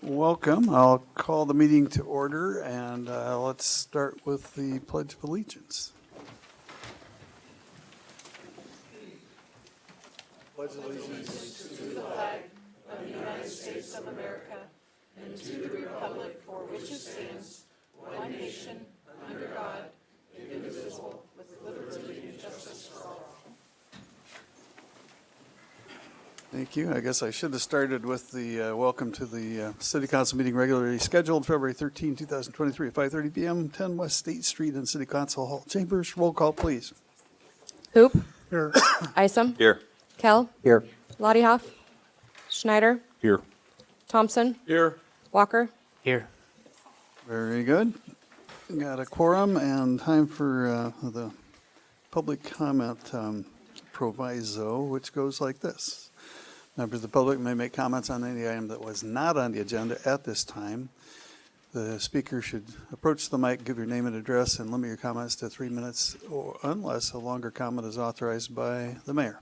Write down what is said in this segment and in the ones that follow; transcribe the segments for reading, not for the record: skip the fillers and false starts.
Welcome. I'll call the meeting to order, and let's start with the Pledge of Allegiance. Pledge allegiance to the flag of the United States of America and to the republic for which it stands, one nation, under God, indivisible, with liberty and justice for all. Thank you. I guess I should have started with the welcome to the City Council meeting regularly scheduled February 13, 2023 at 5:30 p.m., 10 West State Street in City Council Hall Chambers. Roll call, please. Hoop. Here. Isom. Here. Kell. Here. Lottiehoff. Schneider. Here. Thompson. Here. Walker. Here. Very good. Got a quorum and time for the public comment proviso, which goes like this. Members of the public may make comments on any item that was not on the agenda at this time. The speaker should approach the mic, give your name and address, and limit your comments to 3 minutes, or unless a longer comment is authorized by the mayor.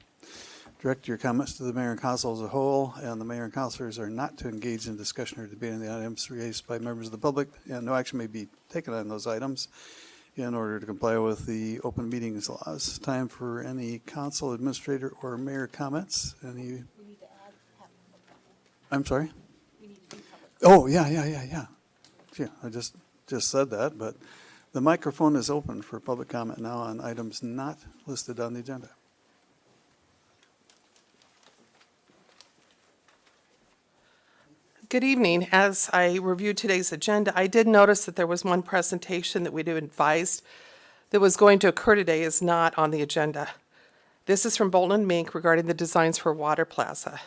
Direct your comments to the mayor and council as a whole, and the mayor and councilors are not to engage in discussion or debate on the items raised by members of the public, and no action may be taken on those items in order to comply with the open meetings laws. Time for any council administrator or mayor comments. Any? I'm sorry? Oh, yeah. Yeah, I just said that, but the microphone is open for public comment now on items not listed on the agenda. Good evening. As I reviewed today's agenda, I did notice that there was one presentation that we'd advised that was going to occur today is not on the agenda. This is from Bolton and Mink regarding the designs for Water Plaza.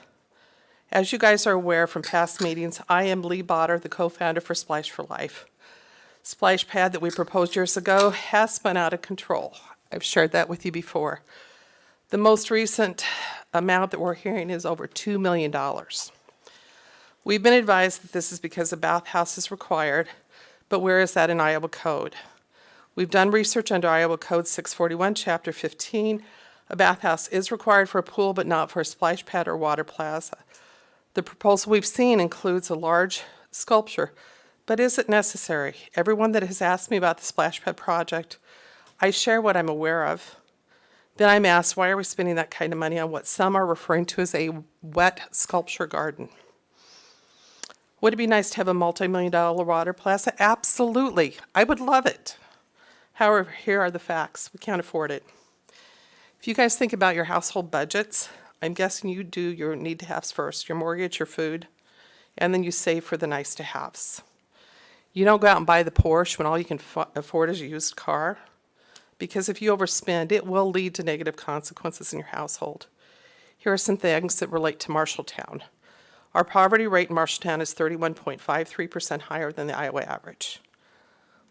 As you guys are aware from past meetings, I am Lee Botter, the co-founder for Splash for Life. Splash Pad that we proposed years ago has spun out of control. I've shared that with you before. The most recent amount that we're hearing is over $2 million. We've been advised that this is because a bathhouse is required, but where is that in Iowa code? We've done research under Iowa Code 641, Chapter 15. A bathhouse is required for a pool, but not for a splash pad or water plaza. The proposal we've seen includes a large sculpture, but is it necessary? Everyone that has asked me about the splash pad project, I share what I'm aware of. Then I'm asked, why are we spending that kind of money on what some are referring to as a wet sculpture garden? Would it be nice to have a multi-million-dollar water plaza? Absolutely. I would love it. However, here are the facts. We can't afford it. If you guys think about your household budgets, I'm guessing you do your need-to-haves first, your mortgage, your food, and then you save for the nice-to-haves. You don't go out and buy the Porsche when all you can afford is a used car, because if you overspend, it will lead to negative consequences in your household. Here are some things that relate to Marshalltown. Our poverty rate in Marshalltown is 31.53% higher than the Iowa average.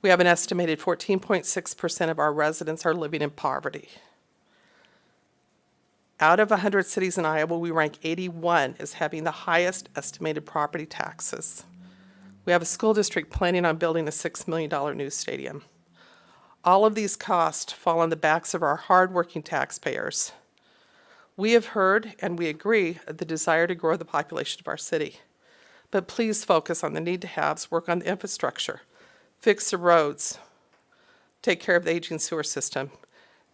We have an estimated 14.6% of our residents are living in poverty. Out of 100 cities in Iowa, we rank 81 as having the highest estimated property taxes. We have a school district planning on building a $6 million new stadium. All of these costs fall on the backs of our hardworking taxpayers. We have heard, and we agree, the desire to grow the population of our city. But please focus on the need-to-haves, work on the infrastructure, fix the roads, take care of the aging sewer system,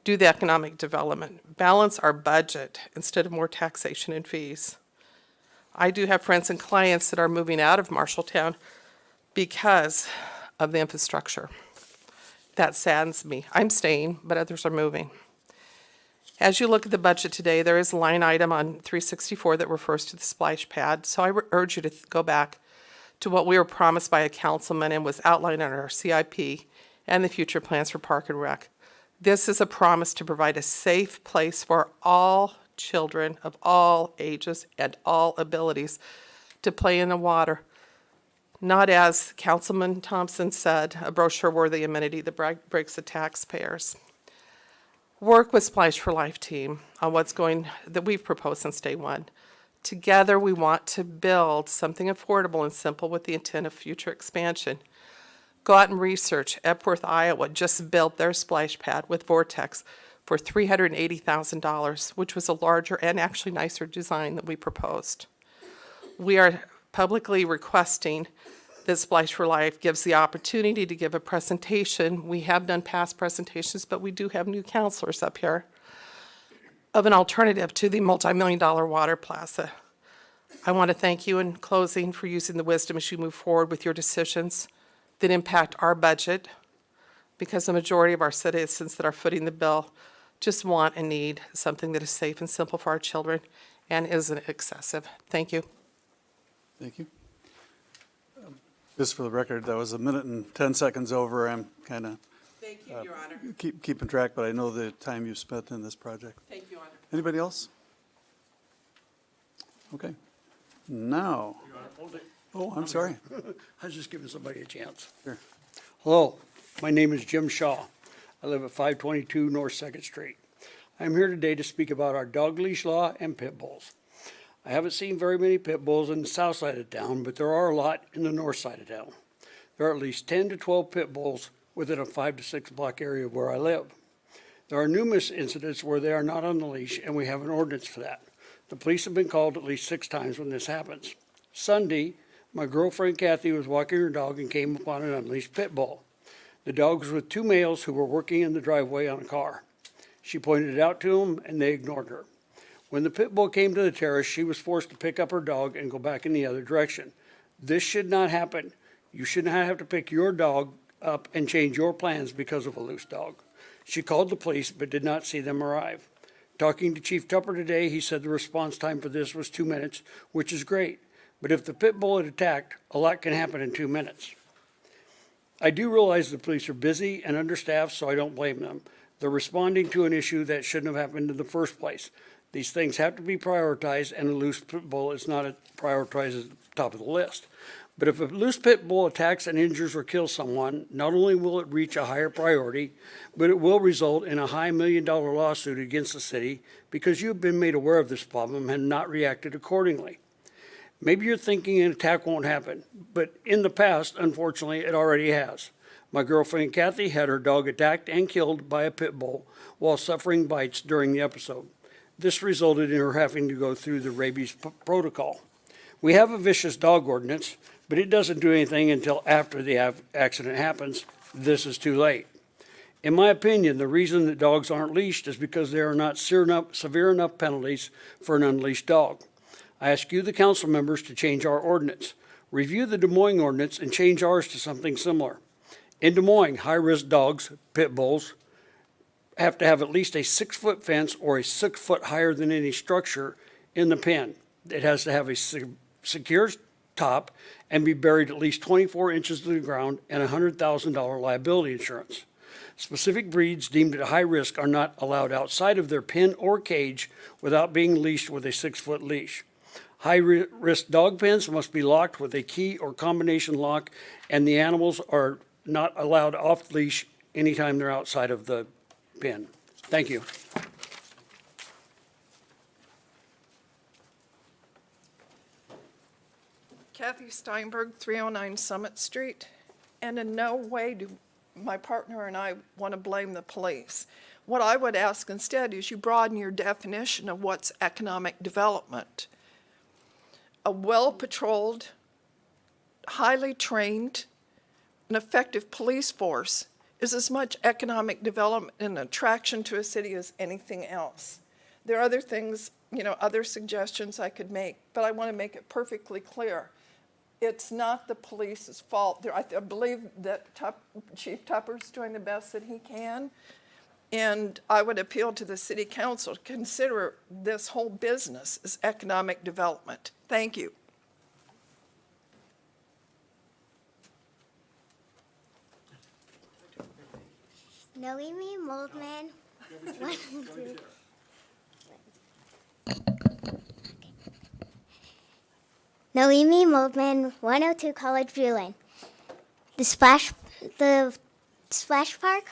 do the economic development, balance our budget instead of more taxation and fees. I do have friends and clients that are moving out of Marshalltown because of the infrastructure. That saddens me. I'm staying, but others are moving. As you look at the budget today, there is a line item on 364 that refers to the splash pad, so I urge you to go back to what we were promised by a councilman and was outlined in our CIP and the future plans for Park and Rec. This is a promise to provide a safe place for all children of all ages and all abilities to play in the water. Not, as Councilman Thompson said, a brochure-worthy amenity that breaks the taxpayers. Work with Splash for Life team on that we've proposed since day one. Together, we want to build something affordable and simple with the intent of future expansion. Go out and research. Epworth, Iowa just built their splash pad with Vortex for $380,000, which was a larger and actually nicer design that we proposed. We are publicly requesting that Splash for Life gives the opportunity to give a presentation. We have done past presentations, but we do have new counselors up here, of an alternative to the multi-million-dollar water plaza. I want to thank you in closing for using the wisdom as you move forward with your decisions that impact our budget, because the majority of our citizens that are footing the bill just want and need something that is safe and simple for our children and isn't excessive. Thank you. Thank you. Just for the record, that was 1 minute and 10 seconds over. I'm kind of Thank you, Your Honor. keeping track, but I know the time you spent in this project. Thank you, Honor. Anybody else? Okay. Now, oh, I'm sorry. I was just giving somebody a chance. Sure. Hello, my name is Jim Shaw. I live at 522 North 2nd Street. I'm here today to speak about our dog leash law and pit bulls. I haven't seen very many pit bulls in the south side of town, but there are a lot in the north side of town. There are at least 10 to 12 pit bulls within a 5 to 6 block area where I live. There are numerous incidents where they are not on the leash, and we have an ordinance for that. The police have been called at least 6 times when this happens. Sunday, my girlfriend Kathy was walking her dog and came upon an unleashed pit bull. The dog was with 2 males who were working in the driveway on a car. She pointed it out to them, and they ignored her. When the pit bull came to the terrace, she was forced to pick up her dog and go back in the other direction. This should not happen. You should not have to pick your dog up and change your plans because of a loose dog. She called the police but did not see them arrive. Talking to Chief Tupper today, he said the response time for this was 2 minutes, which is great. But if the pit bull had attacked, a lot can happen in 2 minutes. I do realize the police are busy and understaffed, so I don't blame them. They're responding to an issue that shouldn't have happened in the first place. These things have to be prioritized, and a loose pit bull is not prioritized at the top of the list. But if a loose pit bull attacks and injures or kills someone, not only will it reach a higher priority, but it will result in a high $1-million lawsuit against the city because you've been made aware of this problem and not reacted accordingly. Maybe you're thinking an attack won't happen, but in the past, unfortunately, it already has. My girlfriend Kathy had her dog attacked and killed by a pit bull while suffering bites during the episode. This resulted in her having to go through the rabies protocol. We have a vicious dog ordinance, but it doesn't do anything until after the accident happens. This is too late. In my opinion, the reason that dogs aren't leashed is because there are not severe enough penalties for an unleashed dog. I ask you, the council members, to change our ordinance. Review the Des Moines ordinance and change ours to something similar. In Des Moines, high-risk dogs, pit bulls, have to have at least a 6-foot fence or a 6 foot higher than any structure in the pen. It has to have a secure top and be buried at least 24 inches to the ground and $100,000 liability insurance. Specific breeds deemed at high risk are not allowed outside of their pen or cage without being leashed with a 6-foot leash. High-risk dog pens must be locked with a key or combination lock, and the animals are not allowed off leash anytime they're outside of the pen. Thank you. Kathy Steinberg, 309 Summit Street, and in no way do my partner and I want to blame the police. What I would ask instead is you broaden your definition of what's economic development. A well-patrolled, highly trained, and effective police force is as much economic development and attraction to a city as anything else. There are other things, other suggestions I could make, but I want to make it perfectly clear. It's not the police's fault. I believe that Chief Tupper's doing the best that he can, and I would appeal to the city council to consider this whole business as economic development. Thank you. Noemi Moldman. Noemi Moldman, 102 College View Lane. The splash park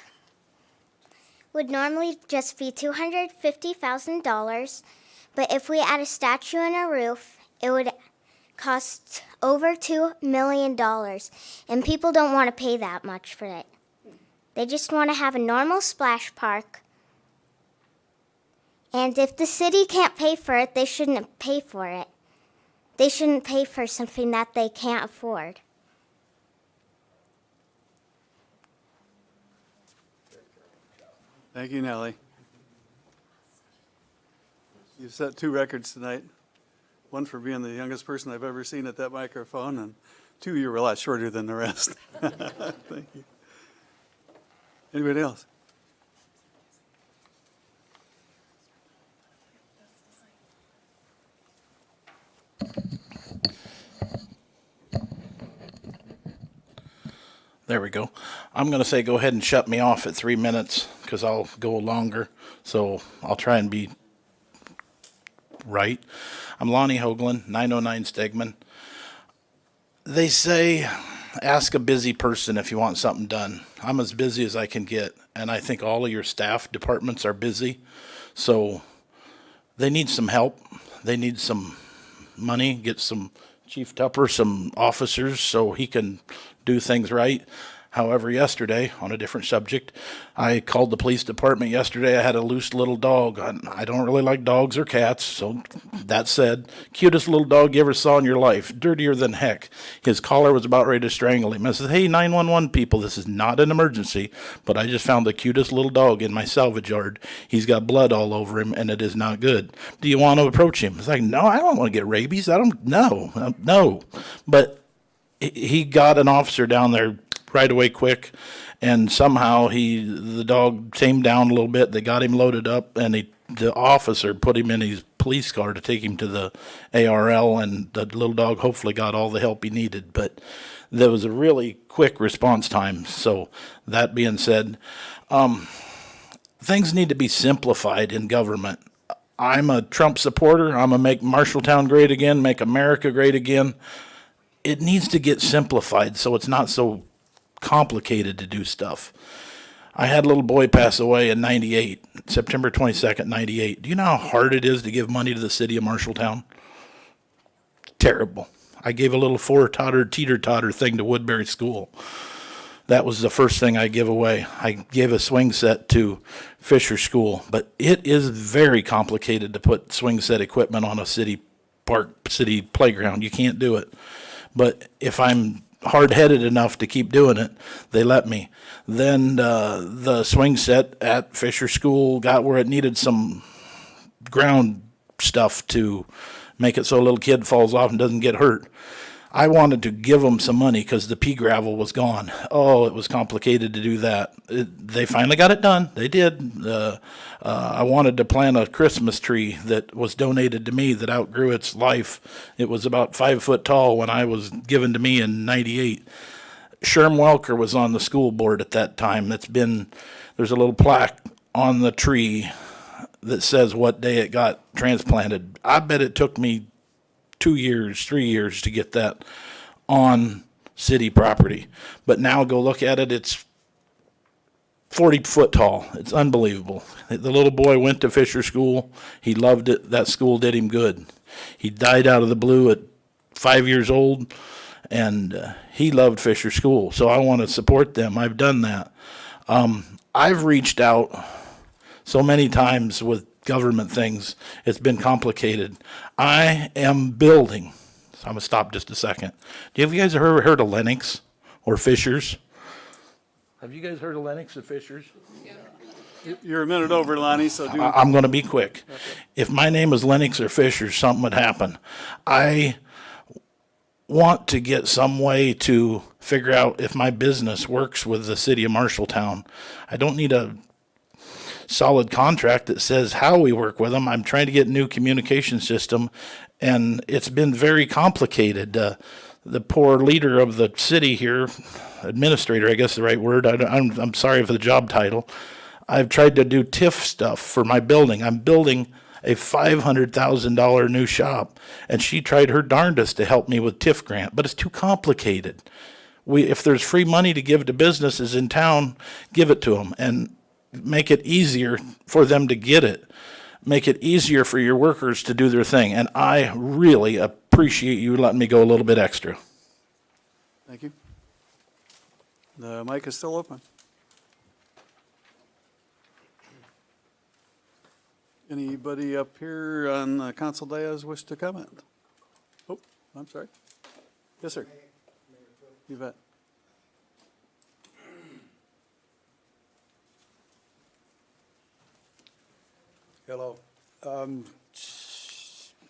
would normally just be $250,000, but if we add a statue and a roof, it would cost over $2 million, and people don't want to pay that much for it. They just want to have a normal splash park, and if the city can't pay for it, they shouldn't pay for it. They shouldn't pay for something that they can't afford. Thank you, Nellie. You've set 2 records tonight. One for being the youngest person I've ever seen at that microphone, and 2, you were a lot shorter than the rest. Thank you. Anybody else? There we go. I'm going to say go ahead and shut me off at 3 minutes because I'll go longer. So I'll try and be right. I'm Lonnie Hoagland, 909 Stegman. They say ask a busy person if you want something done. I'm as busy as I can get, and I think all of your staff departments are busy. So they need some help. They need some money, get some Chief Tupper, some officers so he can do things right. However, yesterday, on a different subject, I called the police department yesterday. I had a loose little dog. I don't really like dogs or cats, so that said, cutest little dog you ever saw in your life, dirtier than heck. His collar was about ready to strangle him. I said, hey, 911 people, this is not an emergency, but I just found the cutest little dog in my salvage yard. He's got blood all over him, and it is not good. Do you want to approach him? It's like, no, I don't want to get rabies. No. But he got an officer down there right away quick, and somehow the dog tamed down a little bit. They got him loaded up, and the officer put him in his police car to take him to the ARL, and the little dog hopefully got all the help he needed. But there was a really quick response time. So that being said, things need to be simplified in government. I'm a Trump supporter. I'm going to make Marshalltown great again, make America great again. It needs to get simplified so it's not so complicated to do stuff. I had a little boy pass away in 98, September 22nd, 98. Do you know how hard it is to give money to the city of Marshalltown? Terrible. I gave a little teeter-totter thing to Woodbury School. That was the first thing I give away. I gave a swing set to Fisher School, but it is very complicated to put swing set equipment on a city playground. You can't do it. But if I'm hard-headed enough to keep doing it, they let me. Then the swing set at Fisher School got where it needed some ground stuff to make it so a little kid falls off and doesn't get hurt. I wanted to give them some money because the pea gravel was gone. Oh, it was complicated to do that. They finally got it done. They did. I wanted to plant a Christmas tree that was donated to me that outgrew its life. It was about 5 foot tall when I was given to me in 98. Sherm Welker was on the school board at that time. There's a little plaque on the tree that says what day it got transplanted. I bet it took me 2 years, 3 years to get that on city property. But now go look at it, it's 40 foot tall. It's unbelievable. The little boy went to Fisher School. He loved it. That school did him good. He died out of the blue at 5 years old, and he loved Fisher School. So I want to support them. I've done that. I've reached out so many times with government things, it's been complicated. I am building. So I'm going to stop just a second. Have you guys ever heard of Lennox or Fishers? Have you guys heard of Lennox or Fishers? You're a minute over, Lonnie, so do. I'm going to be quick. Okay. If my name is Lennox or Fishers, something would happen. I want to get some way to figure out if my business works with the city of Marshalltown. I don't need a solid contract that says how we work with them. I'm trying to get a new communication system, and it's been very complicated. The poor leader of the city here, administrator, I guess the right word, I'm sorry for the job title. I've tried to do TIF stuff for my building. I'm building a $500,000 new shop, and she tried her darndest to help me with TIF grant, but it's too complicated. If there's free money to give to businesses in town, give it to them, and make it easier for them to get it. Make it easier for your workers to do their thing. And I really appreciate you letting me go a little bit extra. Thank you. The mic is still open. Anybody up here on the council dais wish to comment? Oh, I'm sorry. Yes, sir. You bet. Hello.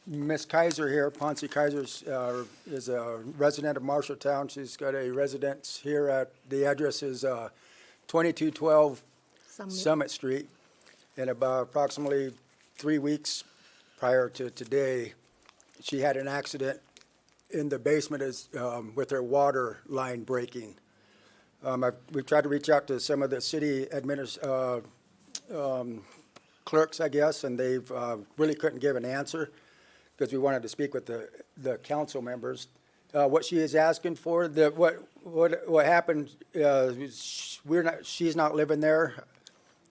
Miss Kaiser here, Ponce Kaiser, is a resident of Marshalltown. She's got a residence here at, the address is 2212 Summit Street. And about approximately 3 weeks prior to today, she had an accident in the basement with her water line breaking. We've tried to reach out to some of the city clerks, I guess, and they've really couldn't give an answer because we wanted to speak with the council members. What she is asking for, what happened, she's not living there.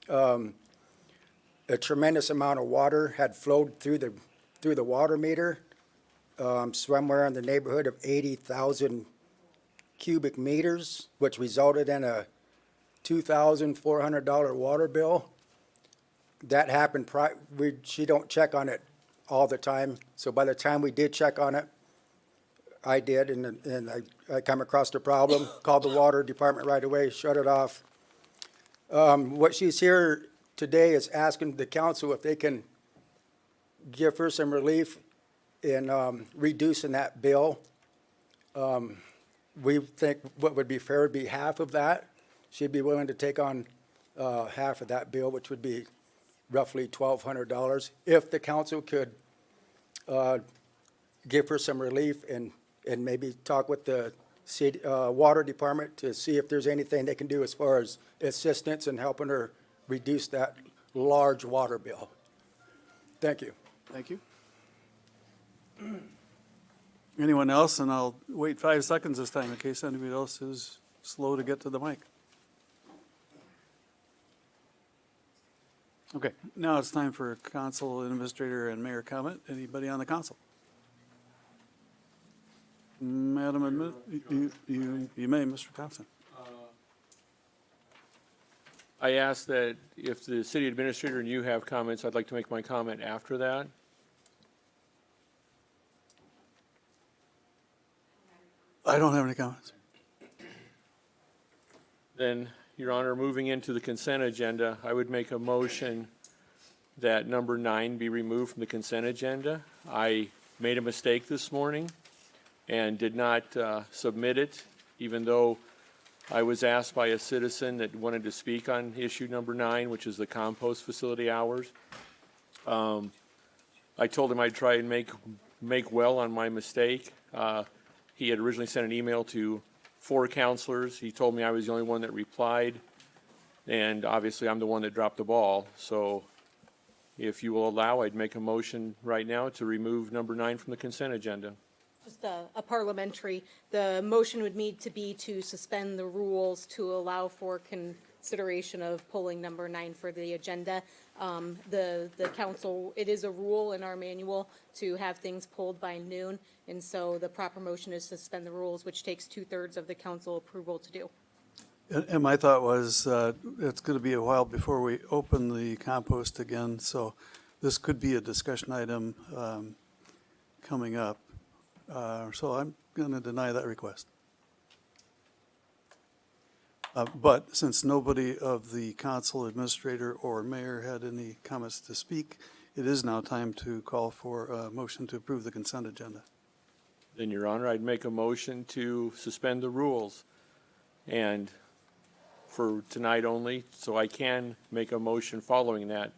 A tremendous amount of water had flowed through the water meter, somewhere in the neighborhood of 80,000 cubic meters, which resulted in a $2,400 water bill. That happened, she don't check on it all the time, so by the time we did check on it, I did, and I come across the problem, called the water department right away, shut it off. What she's here today is asking the council if they can give her some relief in reducing that bill. We think what would be fair would be half of that. She'd be willing to take on half of that bill, which would be roughly $1,200. If the council could give her some relief and maybe talk with the city, water department to see if there's anything they can do as far as assistance in helping her reduce that large water bill. Thank you. Thank you. Anyone else? And I'll wait 5 seconds this time in case anybody else is slow to get to the mic. Okay, now it's time for council administrator and mayor comment. Anybody on the council? Madam you may, Mr. Thompson. I ask that if the city administrator and you have comments, I'd like to make my comment after that. I don't have any comments. Then, Your Honor, moving into the consent agenda, I would make a motion that number 9 be removed from the consent agenda. I made a mistake this morning and did not submit it, even though I was asked by a citizen that wanted to speak on issue number 9, which is the compost facility hours. I told him I'd try and make well on my mistake. He had originally sent an email to 4 counselors. He told me I was the only one that replied, and obviously I'm the one that dropped the ball. So if you will allow, I'd make a motion right now to remove number 9 from the consent agenda. Just a parliamentary, the motion would need to be to suspend the rules to allow for consideration of pulling number 9 for the agenda. The council, it is a rule in our manual to have things pulled by noon, and so the proper motion is to suspend the rules, which takes 2/3 of the council approval to do. And my thought was, it's going to be a while before we open the compost again, so this could be a discussion item coming up. So I'm going to deny that request. But since nobody of the council administrator or mayor had any comments to speak, it is now time to call for a motion to approve the consent agenda. Then, Your Honor, I'd make a motion to suspend the rules and for tonight only, so I can make a motion following that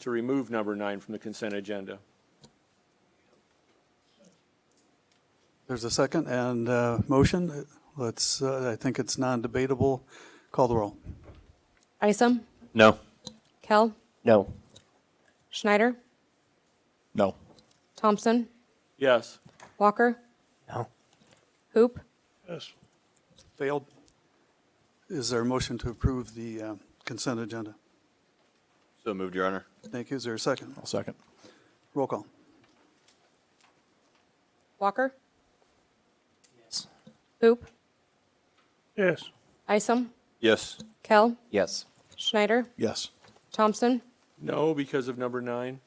to remove number 9 from the consent agenda. There's a second and motion. Let's, I think it's non-debatable. Call the roll. Isom, No. Kell, No. Schneider, No. Thompson, Yes. Walker, No. Hoop, Yes. Failed. Is there a motion to approve the consent agenda? So moved, Your Honor. Thank you. Is there a second? I'll second. Roll call. Walker, Yes. Hoop, Yes. Isom, Yes. Kell, Yes. Schneider, Yes. Thompson, No, because of number 9.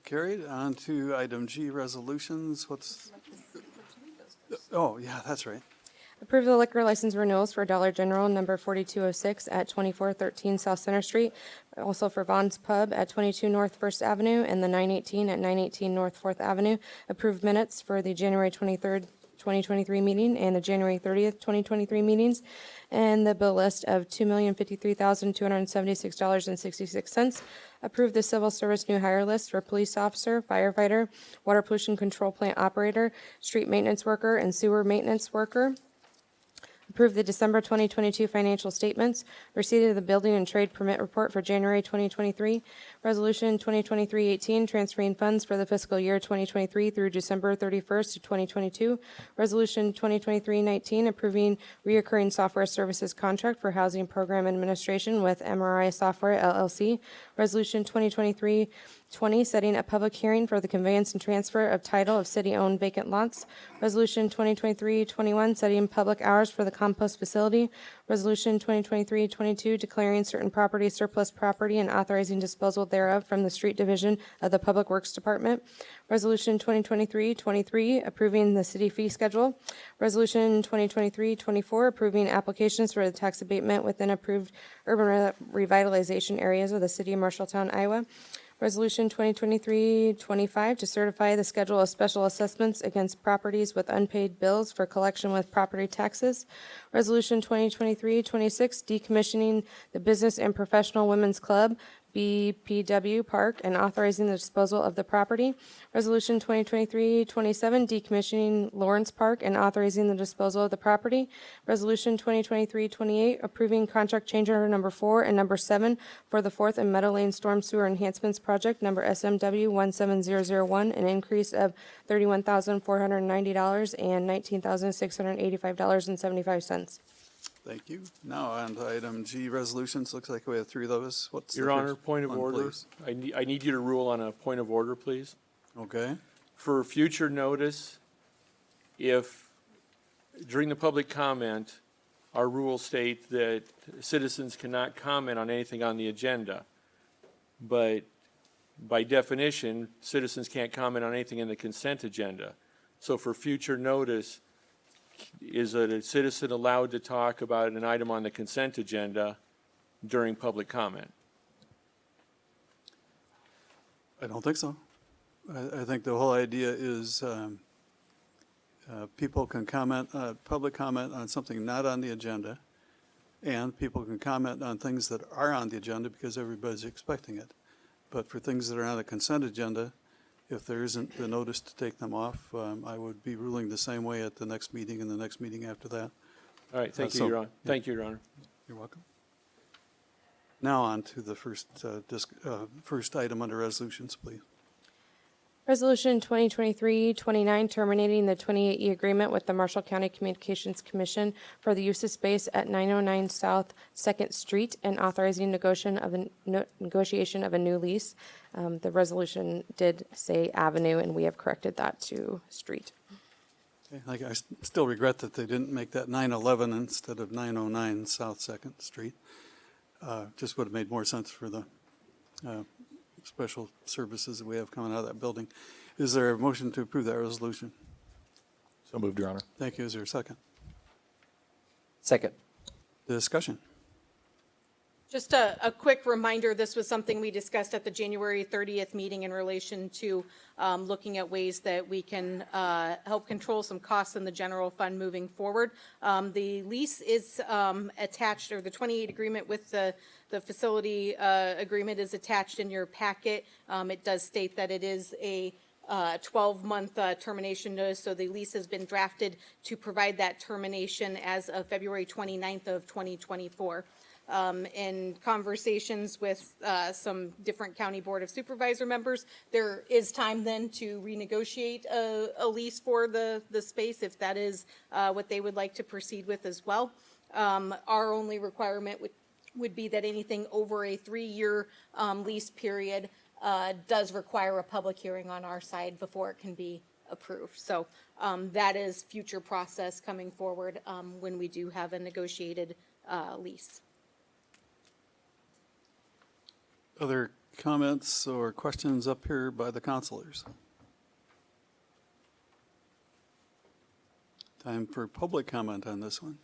Carried. On to item G, resolutions. Oh, yeah, that's right. Approve the liquor license renewals for Dollar General number 4206 at 2413 South Center Street, also for Vaughn's Pub at 22 North First Avenue, and the 918 at 918 North Fourth Avenue. Approved minutes for the January 23rd, 2023 meeting and the January 30th, 2023 meetings, and the bill list of $2,053,276.66. Approve the civil service new hire list for police officer, firefighter, water pollution control plant operator, street maintenance worker, and sewer maintenance worker. Approve the December 2022 financial statements. Receipt of the building and trade permit report for January 2023. Resolution 2023-18, transferring funds for the fiscal year 2023 through December 31st, 2022. Resolution 2023-19, approving reoccurring software services contract for housing program administration with MRI Software LLC. Resolution 2023-20, setting a public hearing for the conveyance and transfer of title of city-owned vacant lots. Resolution 2023-21, setting public hours for the compost facility. Resolution 2023-22, declaring certain property surplus property and authorizing disposal thereof from the Street Division of the Public Works Department. Resolution 2023-23, approving the city fee schedule. Resolution 2023-24, approving applications for the tax abatement within approved urban revitalization areas of the city of Marshalltown, Iowa. Resolution 2023-25, to certify the schedule of special assessments against properties with unpaid bills for collection with property taxes. Resolution 2023-26, decommissioning the Business and Professional Women's Club, BPW Park, and authorizing the disposal of the property. Resolution 2023-27, decommissioning Lawrence Park and authorizing the disposal of the property. Resolution 2023-28, approving contract change order number 4 and number 7 for the 4th and Meadow Lane Storm Sewer Enhancements Project, number SMW 17001, an increase of $31,490 and $19,685.75. Thank you. Now on to item G, resolutions. Looks like we have 3 of those. What's the Your Honor, first point of one, order. please? I need you to rule on a point of order, please. Okay. For future notice, if during the public comment, our rules state that citizens cannot comment on anything on the agenda, but by definition, citizens can't comment on anything in the consent agenda. So for future notice, is a citizen allowed to talk about an item on the consent agenda during public comment? I don't think so. I think the whole idea is people can comment, public comment on something not on the agenda, and people can comment on things that are on the agenda because everybody's expecting it. But for things that are on the consent agenda, if there isn't the notice to take them off, I would be ruling the same way at the next meeting and the next meeting after that. All right, thank you, so- Your Honor. Thank you, Your Honor. You're welcome. Now on to the first item under resolutions, please. Resolution 2023-29, terminating the 28E agreement with the Marshall County Communications Commission for the use of space at 909 South 2nd Street and authorizing negotiation of a new lease. The resolution did say avenue, and we have corrected that to street. Okay, like I still regret that they didn't make that 911 instead of 909 South 2nd Street. Just would have made more sense for the special services that we have coming out of that building. Is there a motion to approve that resolution? So moved, Your Honor. Thank you. Is there a second? Second. Discussion. Just a quick reminder, this was something we discussed at the January 30th meeting in relation to looking at ways that we can help control some costs in the general fund moving forward. The lease is attached, or the 28 agreement with the facility agreement is attached in your packet. It does state that it is a 12-month termination notice, so the lease has been drafted to provide that termination as of February 29th of 2024. In conversations with some different county board of supervisor members, there is time then to renegotiate a lease for the space if that is what they would like to proceed with as well. Our only requirement would be that anything over a 3-year lease period does require a public hearing on our side before it can be approved. So that is future process coming forward when we do have a negotiated lease. Other comments or questions up here by the counselors? Time for public comment on this one.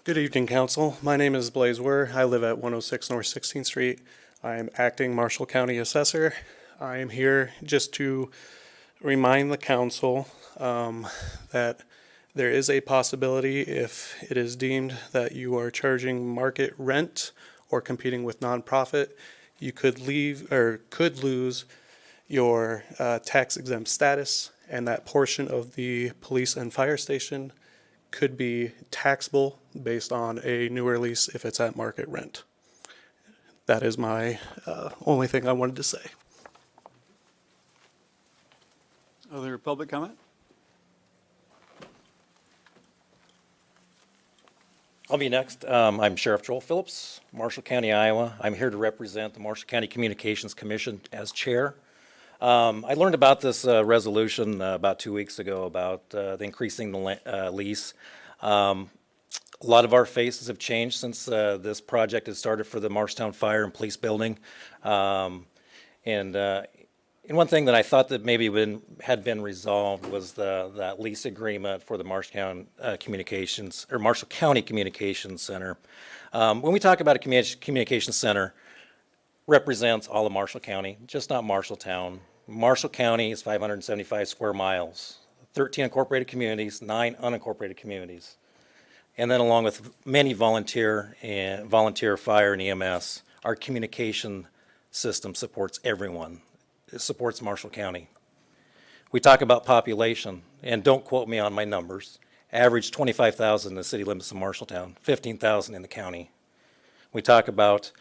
Good evening, Council. My name is Blaze Ware. I live at 106 North 16th Street. I am acting Marshall County Assessor. I am here just to remind the Council that there is a possibility, if it is deemed that you are charging market rent or competing with nonprofit, you could lose your tax exempt status, and that portion of the police and fire station could be taxable based on a newer lease if it's at market rent. That is my only thing I wanted to say. Other public comment? I'll be next. I'm Sheriff Joel Phillips, Marshall County, Iowa. I'm here to represent the Marshall County Communications Commission as chair. I learned about this resolution about 2 weeks ago about the increasing the lease. A lot of our faces have changed since this project has started for the Marshalltown Fire and Police Building. And one thing that I thought that maybe had been resolved was that lease agreement for the Marshall County Communications Center. When we talk about a communications center, represents all of Marshall County, just not Marshalltown. Marshall County is 575 square miles, 13 incorporated communities, 9 unincorporated communities. And then along with many volunteer fire and EMS, our communication system supports everyone. It supports Marshall County. We talk about population, and don't quote me on my numbers, average 25,000 in the city limits of Marshalltown, 15,000 in the county. We talk about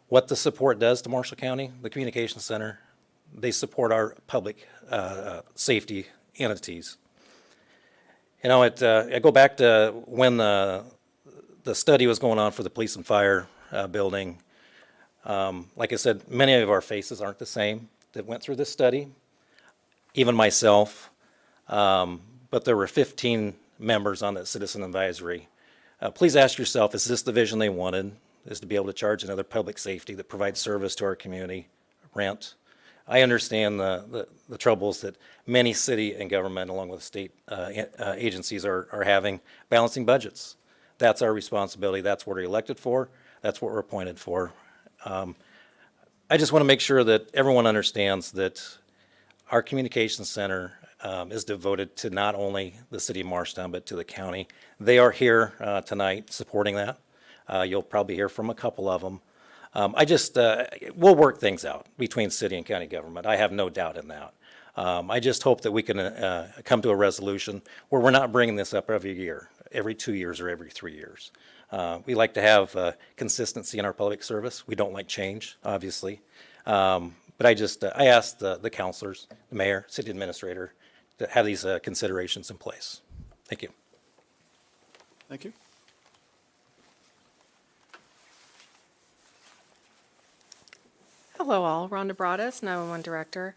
what the support does to Marshall County, the communication center. They support our public safety entities. You know, I go back to when the study was going on for the police and fire building. Like I said, many of our faces aren't the same that went through this study, even myself. But there were 15 members on that citizen advisory. Please ask yourself, is this the vision they wanted? Is to be able to charge another public safety that provides service to our community, rent? I understand the troubles that many city and government, along with state agencies, are having balancing budgets. That's our responsibility. That's what we're elected for. That's what we're appointed for. I just want to make sure that everyone understands that our communications center is devoted to not only the city of Marshalltown, but to the county. They are here tonight supporting that. You'll probably hear from a couple of them. We'll work things out between city and county government. I have no doubt in that. I just hope that we can come to a resolution where we're not bringing this up every year, every 2 years or every 3 years. We like to have consistency in our public service. We don't like change, obviously. But I asked the counselors, the mayor, city administrator, to have these considerations in place. Thank you. Thank you. Hello all, Rhonda Broaddus, 911 Director.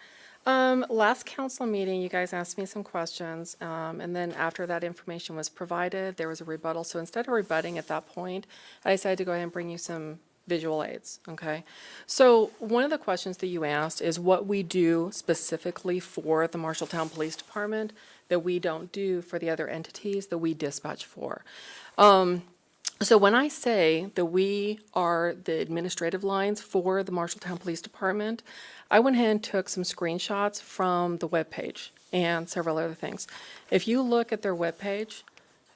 Last council meeting, you guys asked me some questions, and then after that information was provided, there was a rebuttal. So instead of rebutting at that point, I decided to go ahead and bring you some visual aids, okay? So one of the questions that you asked is what we do specifically for the Marshalltown Police Department that we don't do for the other entities that we dispatch for. So when I say that we are the administrative lines for the Marshalltown Police Department, I went ahead and took some screenshots from the webpage and several other things. If you look at their webpage,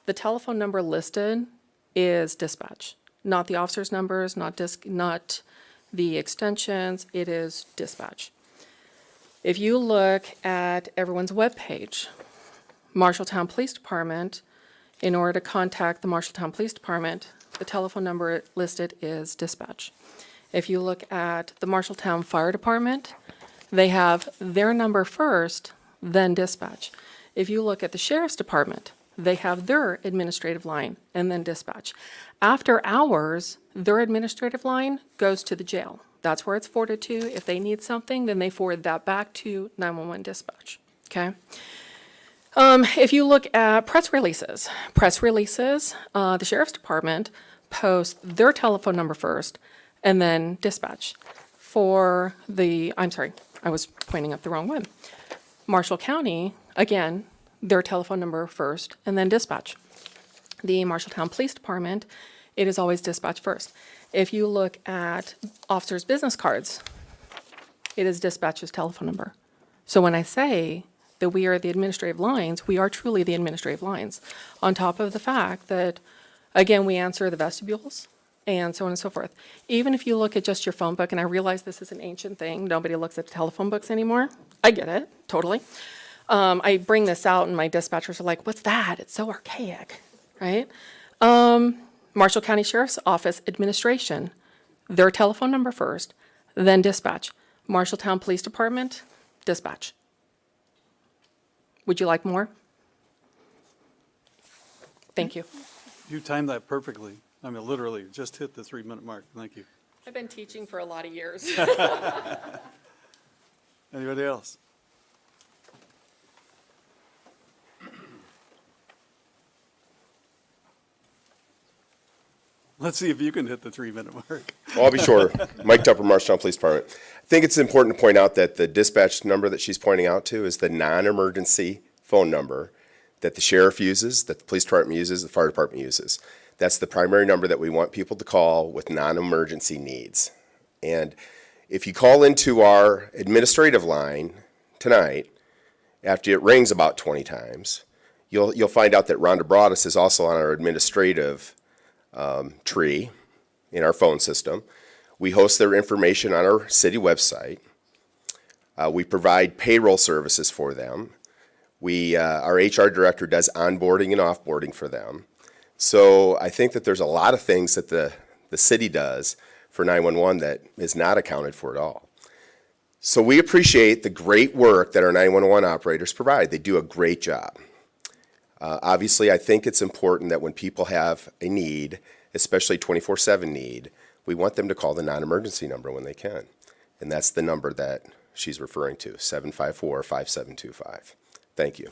the telephone number listed is dispatch, not the officers' numbers, not the extensions, it is dispatch. If you look at everyone's webpage, Marshalltown Police Department, in order to contact the Marshalltown Police Department, the telephone number listed is dispatch. If you look at the Marshalltown Fire Department, they have their number first, then dispatch. If you look at the Sheriff's Department, they have their administrative line and then dispatch. After hours, their administrative line goes to the jail. That's where it's forwarded to. If they need something, then they forward that back to 911 dispatch, okay? If you look at press releases, the Sheriff's Department post their telephone number first and then dispatch. For the, I'm sorry, I was pointing up the wrong one. Marshall County, again, their telephone number first and then dispatch. The Marshalltown Police Department, it is always dispatch first. If you look at officers' business cards, it is dispatch's telephone number. So when I say that we are the administrative lines, we are truly the administrative lines. On top of the fact that, again, we answer the vestibules and so on and so forth. Even if you look at just your phone book, and I realize this is an ancient thing, nobody looks at telephone books anymore. I get it, totally. I bring this out and my dispatchers are like, what's that? It's so archaic, right? Marshall County Sheriff's Office Administration, their telephone number first, then dispatch. Marshalltown Police Department, dispatch. Would you like more? Thank you. You timed that perfectly. I mean, literally, just hit the 3-minute mark. Thank you. I've been teaching for a lot of years. Anybody else? Let's see if you can hit the 3-minute mark. Well, I'll be shorter. Mike Tupper, Marshalltown Police Department. I think it's important to point out that the dispatch number that she's pointing out to is the non-emergency phone number that the sheriff uses, that the police department uses, the fire department uses. That's the primary number that we want people to call with non-emergency needs. And if you call into our administrative line tonight, after it rings about 20 times, you'll find out that Rhonda Broadus is also on our administrative tree in our phone system. We host their information on our city website. We provide payroll services for them. Our HR director does onboarding and offboarding for them. So I think that there's a lot of things that the city does for 911 that is not accounted for at all. So we appreciate the great work that our 911 operators provide. They do a great job. Obviously, I think it's important that when people have a need, especially 24/7 need, we want them to call the non-emergency number when they can. And that's the number that she's referring to, 754-5725. Thank you.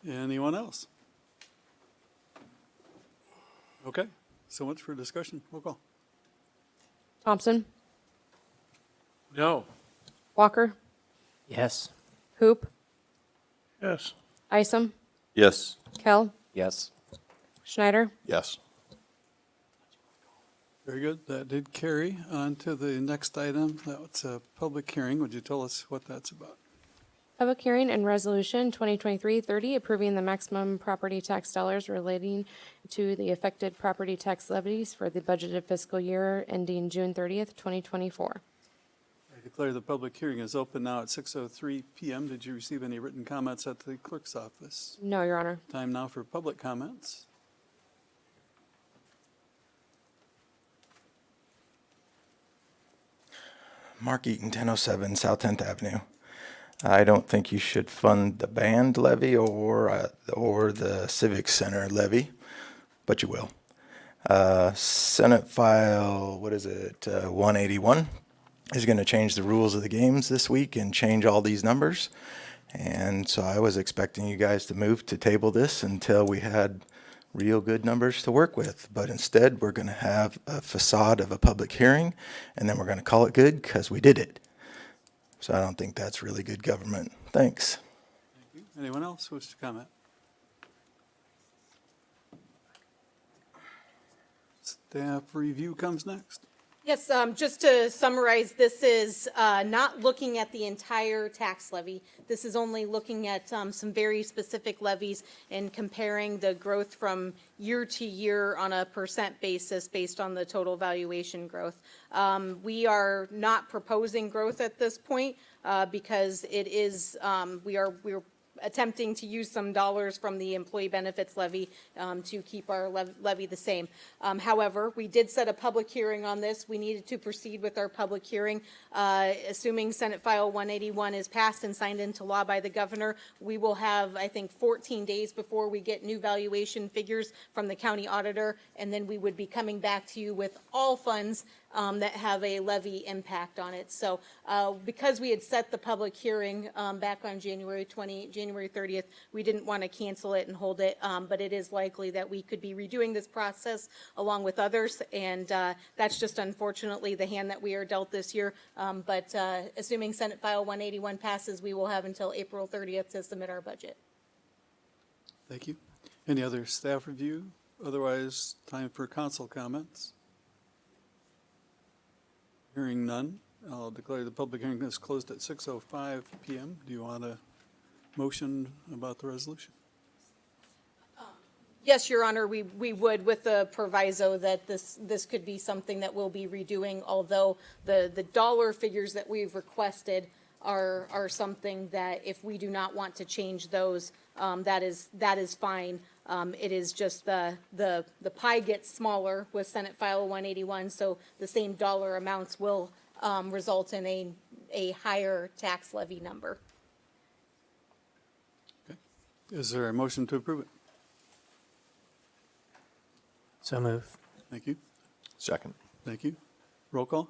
Anyone else? Okay, so much for discussion. Roll call. Thompson, No. Walker, Yes. Hoop, Yes. Isom, Yes. Kell, Yes. Schneider. Yes. Very good. That did carry on to the next item. That's a public hearing. Would you tell us what that's about? Public hearing and resolution 2023-30 approving the maximum property tax dollars relating to the affected property tax levies for the budgeted fiscal year ending June 30th, 2024. I declare the public hearing is open now at 6:03 PM. Did you receive any written comments at the clerk's office? No, Your Honor. Time now for public comments. Mark Eaton, 1007 South 10th Avenue. I don't think you should fund the band levy or the Civic Center levy, but you will. Senate File, 181 is going to change the rules of the games this week and change all these numbers. And so I was expecting you guys to move to table this until we had real good numbers to work with. But instead, we're going to have a facade of a public hearing, and then we're going to call it good because we did it. So I don't think that's really good government. Thanks. Thank you. Anyone else wish to comment? Staff review comes next. Yes, just to summarize, this is not looking at the entire tax levy. This is only looking at some very specific levies and comparing the growth from year to year on a percent basis based on the total valuation growth. We are not proposing growth at this point because it is, we're attempting to use some dollars from the employee benefits levy to keep our levy the same. However, we did set a public hearing on this. We needed to proceed with our public hearing. Assuming Senate File 181 is passed and signed into law by the governor, we will have, I think, 14 days before we get new valuation figures from the county auditor, and then we would be coming back to you with all funds that have a levy impact on it. So because we had set the public hearing back on January 20th, January 30th. We didn't want to cancel it and hold it, but it is likely that we could be redoing this process along with others, and that's just unfortunately the hand that we are dealt this year. But assuming Senate File 181 passes, we will have until April 30th to submit our budget. Thank you. Any other staff review? Otherwise, time for council comments. Hearing none, I'll declare the public hearing is closed at 6:05 PM. Do you want a motion about the resolution? Yes, Your Honor, we would, with the proviso that this could be something that we'll be redoing, although the dollar figures that we've requested are something that if we do not want to change those, that is fine. It is just the pie gets smaller with Senate File 181, so the same dollar amounts will result in a higher tax levy number. Okay. Is there a motion to approve it? So move. Thank you. Second. Thank you. Roll call?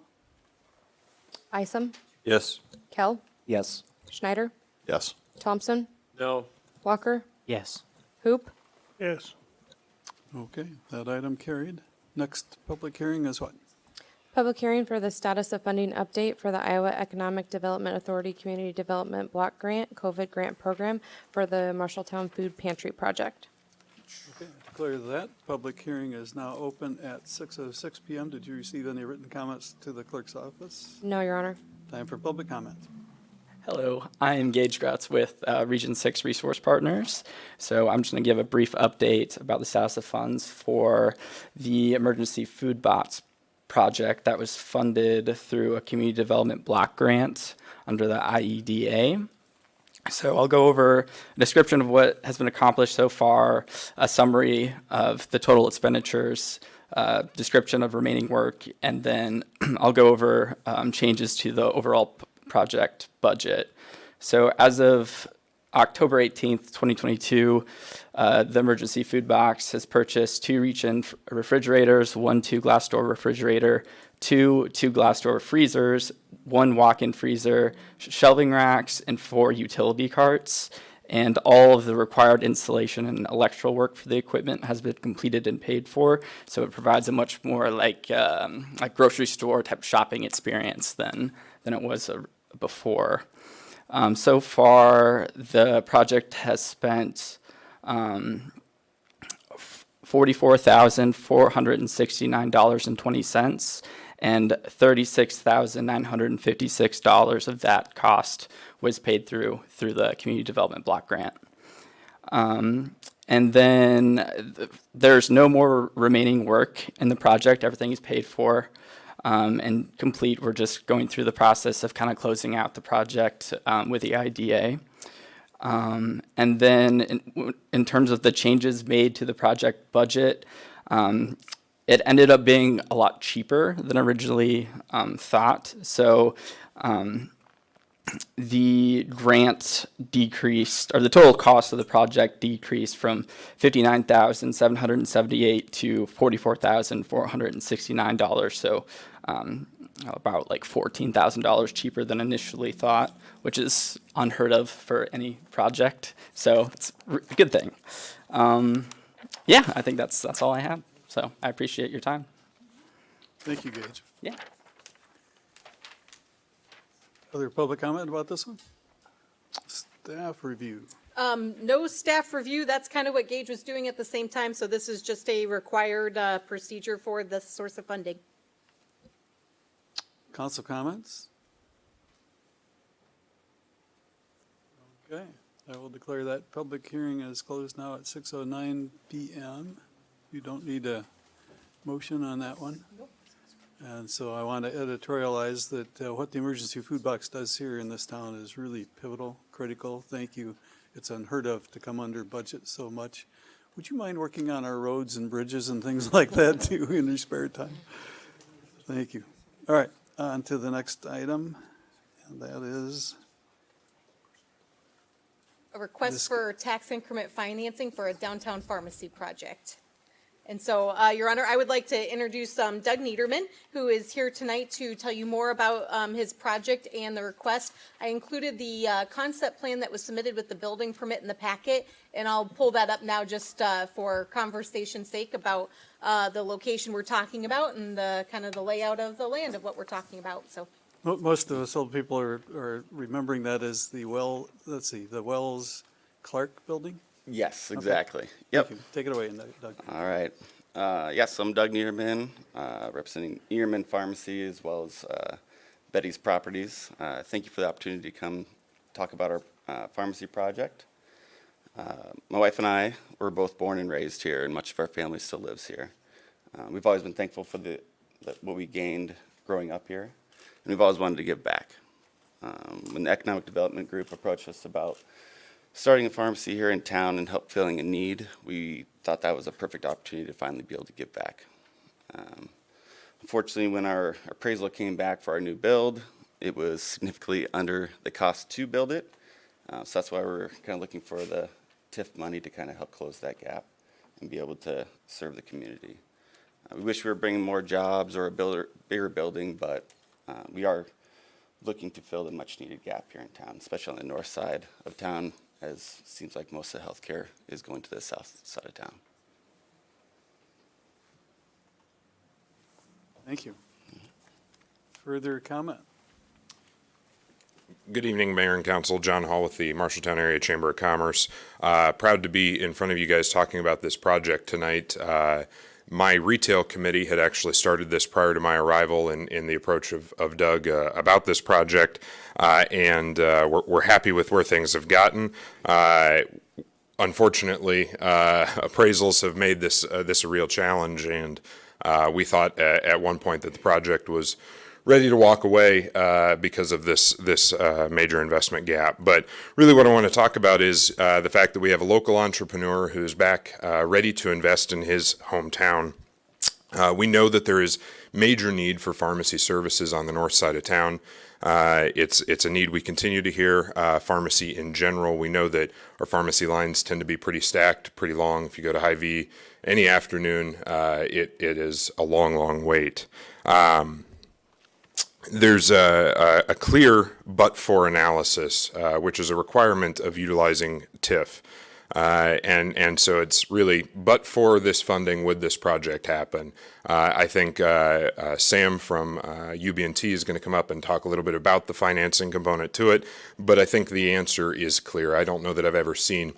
Isom, Yes. Kell, Yes. Schneider, Yes. Thompson, No. Walker, Yes. Hoop, Yes. Okay, that item carried. Next public hearing is what? Public hearing for the status of funding update for the Iowa Economic Development Authority Community Development Block Grant, COVID Grant Program for the Marshalltown Food Pantry Project. Okay, declare that public hearing is now open at 6:06 PM. Did you receive any written comments to the clerk's office? No, Your Honor. Time for public comment. Hello, I am Gage Gratz with Region 6 Resource Partners. So I'm just going to give a brief update about the status of funds for the emergency food box project that was funded through a community development block grant under the IEDA. So I'll go over a description of what has been accomplished so far, a summary of the total expenditures, description of remaining work, and then I'll go over changes to the overall project budget. So as of October 18th, 2022, the emergency food box has purchased 2 reach-in refrigerators, 1 2-glass door refrigerator, 2 2-glass door freezers, 1 walk-in freezer, shelving racks, and 4 utility carts. And all of the required installation and electrical work for the equipment has been completed and paid for. So it provides a much more like grocery store type shopping experience than it was before. So far, the project has spent $44,469.20, and $36,956 of that cost was paid through the Community Development Block Grant. And then there's no more remaining work in the project. Everything is paid for and complete. We're just going through the process of kind of closing out the project with the IDA. And then in terms of the changes made to the project budget, it ended up being a lot cheaper than originally thought. So the grant decreased, or the total cost of the project decreased from $59,778 to $44,469. So about like $14,000 cheaper than initially thought, which is unheard of for any project. So it's a good thing. Yeah, I think that's all I have. So I appreciate your time. Thank you, Gage. Yeah. Other public comment about this one? Staff review. No staff review. That's kind of what Gage was doing at the same time. So this is just a required procedure for the source of funding. Council comments? Okay, I will declare that public hearing is closed now at 6:09 PM. You don't need a motion on that one. Nope. And so I want to editorialize that what the emergency food box does here in this town is really pivotal, critical. Thank you. It's unheard of to come under budget so much. Would you mind working on our roads and bridges and things like that too in your spare time? Thank you. All right, on to the next item, and that is A request for tax increment financing for a downtown pharmacy project. And so, Your Honor, I would like to introduce Doug Niederman, who is here tonight to tell you more about his project and the request. I included the concept plan that was submitted with the building permit in the packet, and I'll pull that up now just for conversation's sake about the location we're talking about and the kind of the layout of the land of what we're talking about. So, Most of us old people are remembering that as the the Wells Clark building? Yes, exactly. Yep. Thank you. Take it away, Doug. All right. Yes, I'm Doug Niederman, representing Niederman Pharmacy as well as Betty's Properties. Thank you for the opportunity to come talk about our pharmacy project. My wife and I were both born and raised here, and much of our family still lives here. We've always been thankful for what we gained growing up here, and we've always wanted to give back. When the Economic Development Group approached us about starting a pharmacy here in town and help filling a need, we thought that was a perfect opportunity to finally be able to give back. Unfortunately, when our appraisal came back for our new build, it was significantly under the cost to build it. So that's why we're kind of looking for the TIF money to kind of help close that gap and be able to serve the community. We wish we were bringing more jobs or a bigger building, but we are looking to fill the much needed gap here in town, especially on the north side of town, as it seems like most of the healthcare is going to the south side of town. Thank you. Further comment? Good evening, Mayor and Council. John Hall with the Marshalltown Area Chamber of Commerce. Proud to be in front of you guys talking about this project tonight. My retail committee had actually started this prior to my arrival in the approach of Doug about this project, and we're happy with where things have gotten. Unfortunately, appraisals have made this a real challenge, and we thought at one point that the project was ready to walk away because of this major investment gap. But really what I want to talk about is the fact that we have a local entrepreneur who's back ready to invest in his hometown. We know that there is major need for pharmacy services on the north side of town. It's a need we continue to hear. Pharmacy in general, we know that our pharmacy lines tend to be pretty stacked, pretty long. If you go to Hy-Vee any afternoon, it is a long wait. There's a clear but-for analysis, which is a requirement of utilizing TIF. And so it's really, but for this funding, would this project happen? I think Sam from UB&T is going to come up and talk a little bit about the financing component to it, but I think the answer is clear. I don't know that I've ever seen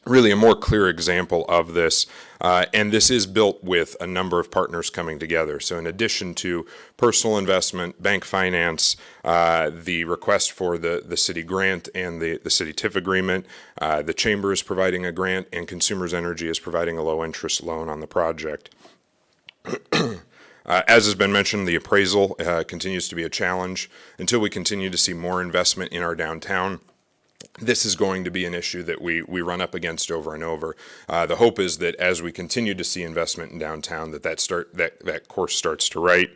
really a more clear example of this, and this is built with a number of partners coming together. So in addition to personal investment, bank finance, the request for the city grant and the city TIF agreement, the chamber is providing a grant, and Consumers Energy is providing a low interest loan on the project. As has been mentioned, the appraisal continues to be a challenge. Until we continue to see more investment in our downtown, this is going to be an issue that we run up against over and over. The hope is that as we continue to see investment in downtown, that course starts to right.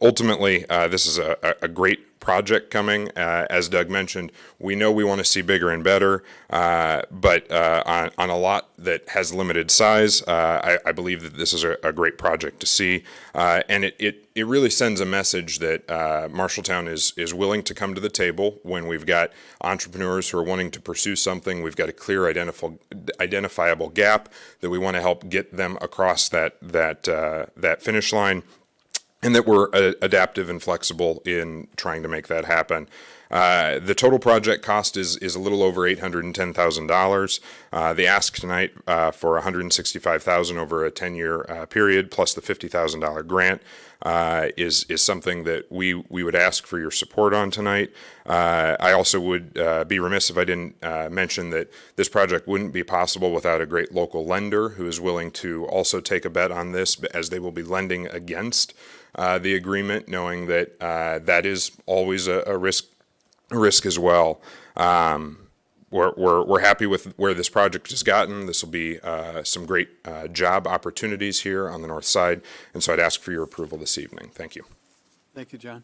Ultimately, this is a great project coming. As Doug mentioned, we know we want to see bigger and better, but on a lot that has limited size, I believe that this is a great project to see. And it really sends a message that Marshalltown is willing to come to the table when we've got entrepreneurs who are wanting to pursue something. We've got a clear identifiable gap that we want to help get them across that finish line, and that we're adaptive and flexible in trying to make that happen. The total project cost is a little over $810,000. The ask tonight for $165,000 over a 10-year period, plus the $50,000 grant, is something that we would ask for your support on tonight. I also would be remiss if I didn't mention that this project wouldn't be possible without a great local lender who is willing to also take a bet on this, as they will be lending against the agreement, knowing that that is always a risk as well. We're happy with where this project has gotten. This will be some great job opportunities here on the north side, and so I'd ask for your approval this evening. Thank you. Thank you, John.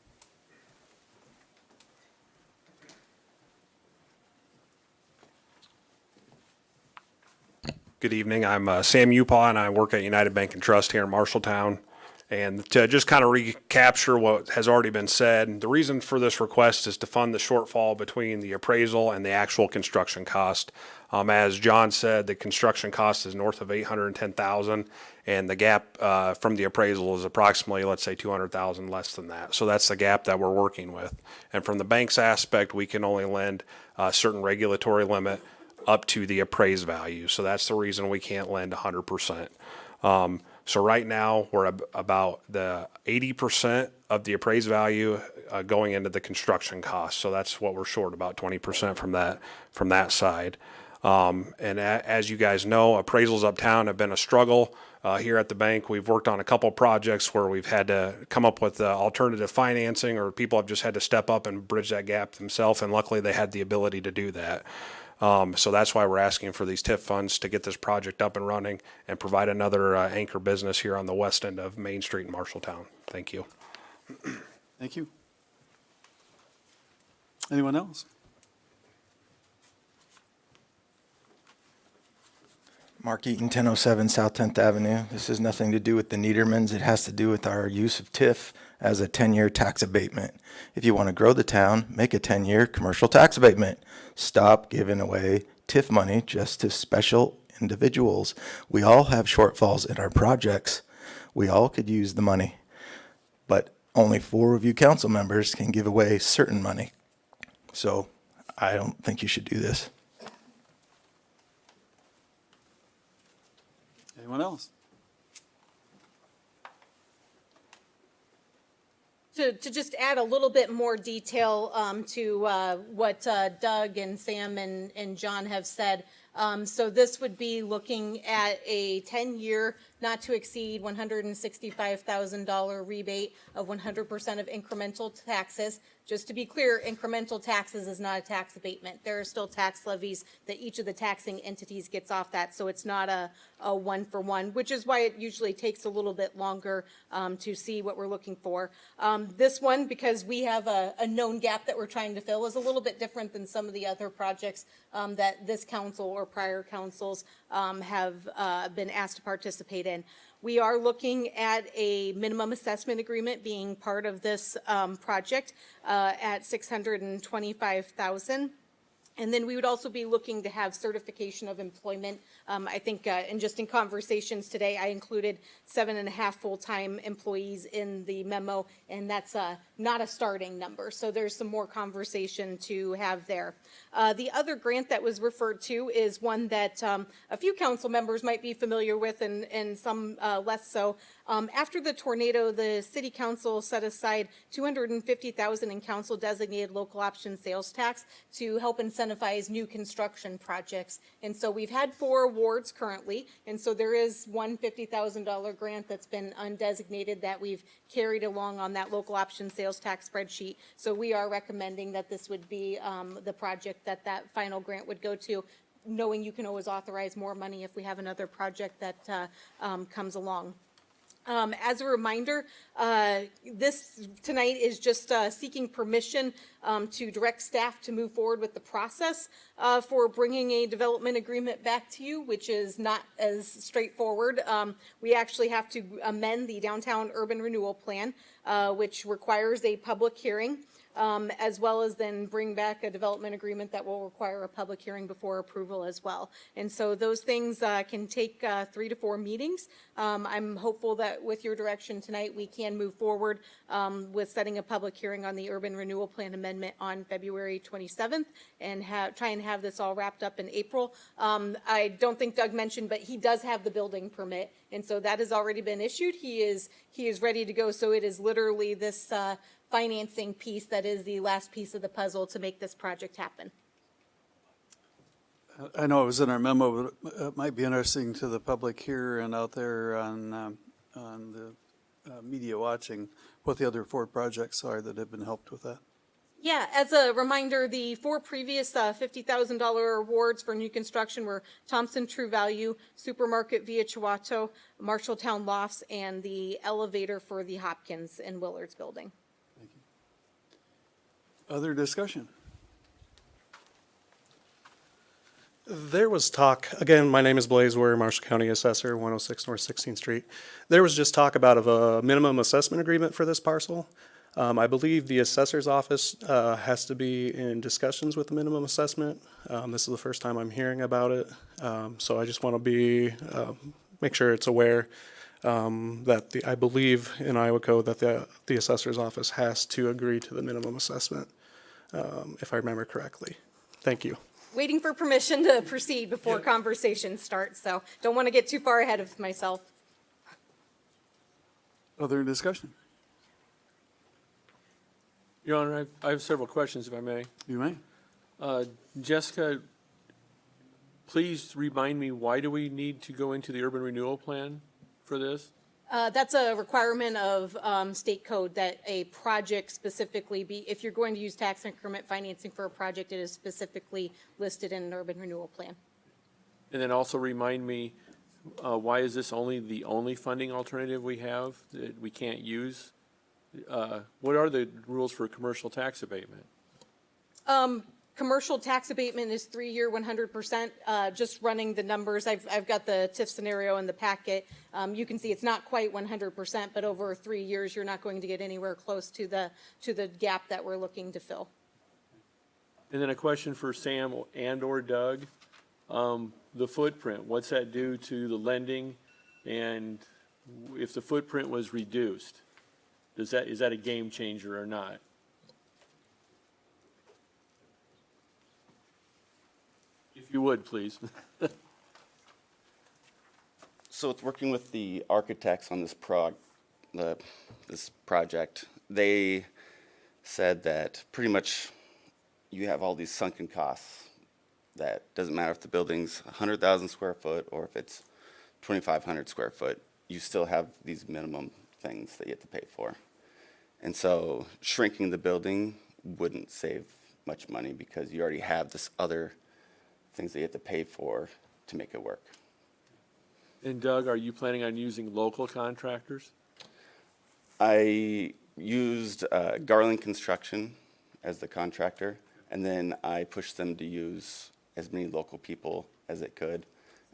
Good evening. I'm Sam Upaw, and I work at United Bank and Trust here in Marshalltown. And to just kind of recapture what has already been said, the reason for this request is to fund the shortfall between the appraisal and the actual construction cost. As John said, the construction cost is north of $810,000, and the gap from the appraisal is approximately, let's say, $200,000 less than that. So that's the gap that we're working with. And from the bank's aspect, we can only lend a certain regulatory limit up to the appraised value. So that's the reason we can't lend 100%. So right now, we're about the 80% of the appraised value going into the construction cost. So that's what we're short, about 20% from that side. And as you guys know, appraisals uptown have been a struggle here at the bank. We've worked on a couple projects where we've had to come up with alternative financing, or people have just had to step up and bridge that gap themselves. And luckily, they had the ability to do that. So that's why we're asking for these TIF funds to get this project up and running and provide another anchor business here on the west end of Main Street in Marshalltown. Thank you. Thank you. Anyone else? Mark Eaton, 1007 South 10th Avenue. This has nothing to do with the Niedermans. It has to do with our use of TIF as a 10-year tax abatement. If you want to grow the town, make a 10-year commercial tax abatement. Stop giving away TIF money just to special individuals. We all have shortfalls in our projects. We all could use the money, but only 4 of you council members can give away certain money. So I don't think you should do this. Anyone else? To just add a little bit more detail to what Doug and Sam and John have said. So this would be looking at a 10-year, not to exceed $165,000 rebate of 100% of incremental taxes. Just to be clear, incremental taxes is not a tax abatement. There are still tax levies that each of the taxing entities gets off that, so it's not a one-for-one, which is why it usually takes a little bit longer to see what we're looking for. This one, because we have a known gap that we're trying to fill, is a little bit different than some of the other projects that this council or prior councils have been asked to participate in. We are looking at a minimum assessment agreement being part of this project at $625,000. And then we would also be looking to have certification of employment. I think, and just in conversations today, I included 7.5 full-time employees in the memo, and that's not a starting number. So there's some more conversation to have there. The other grant that was referred to is one that a few council members might be familiar with, and some less so. After the tornado, the city council set aside $250,000 in council designated local option sales tax to help incentivize new construction projects. And so we've had 4 awards currently, and so there is one $50,000 grant that's been undesignated that we've carried along on that local option sales tax spreadsheet. So we are recommending that this would be the project that final grant would go to, knowing you can always authorize more money if we have another project that comes along. As a reminder, this tonight is just seeking permission to direct staff to move forward with the process for bringing a development agreement back to you, which is not as straightforward. We actually have to amend the downtown urban renewal plan, which requires a public hearing. As well as then bring back a development agreement that will require a public hearing before approval as well. And so those things can take 3 to 4 meetings. I'm hopeful that with your direction tonight, we can move forward with setting a public hearing on the urban renewal plan amendment on February 27th and try and have this all wrapped up in April. I don't think Doug mentioned, but he does have the building permit. And so that has already been issued. He is ready to go. So it is literally this financing piece that is the last piece of the puzzle to make this project happen. I know it was in our memo, but it might be interesting to the public here and out there on the media watching what the other 4 projects are that have been helped with that. Yeah, as a reminder, the 4 previous $50,000 awards for new construction were Thompson True Value, Supermarket via Chihuahua, Marshalltown Lofts, and the elevator for the Hopkins and Willards building. Other discussion? There was talk, again, my name is Blaze Ware, Marshall County Assessor, 106 North 16th Street. There was just talk about a minimum assessment agreement for this parcel. I believe the assessor's office has to be in discussions with the minimum assessment. This is the first time I'm hearing about it. So I just want to make sure it's aware that I believe in Iowa code that the assessor's office has to agree to the minimum assessment, if I remember correctly. Thank you. Waiting for permission to proceed before conversation starts, so don't want to get too far ahead of myself. Other discussion? Your Honor, I have several questions, if I may. You may. Jessica, please remind me, why do we need to go into the urban renewal plan for this? That's a requirement of state code that a project specifically be, if you're going to use tax increment financing for a project, it is specifically listed in an urban renewal plan. And then also remind me, why is this the only funding alternative we have that we can't use? What are the rules for commercial tax abatement? Commercial tax abatement is 3-year, 100%. Just running the numbers, I've got the TIF scenario in the packet. You can see it's not quite 100%, but over 3 years, you're not going to get anywhere close to the gap that we're looking to fill. And then a question for Sam and/or Doug. The footprint, what's that do to the lending? And if the footprint was reduced, is that a game changer or not? If you would, please. So it's working with the architects on this this project. They said that pretty much you have all these sunken costs. That doesn't matter if the building's 100,000 square foot or if it's 2,500 square foot, you still have these minimum things that you have to pay for. And so shrinking the building wouldn't save much money because you already have this other things that you have to pay for to make it work. And Doug, are you planning on using local contractors? I used Garland Construction as the contractor, and then I pushed them to use as many local people as it could.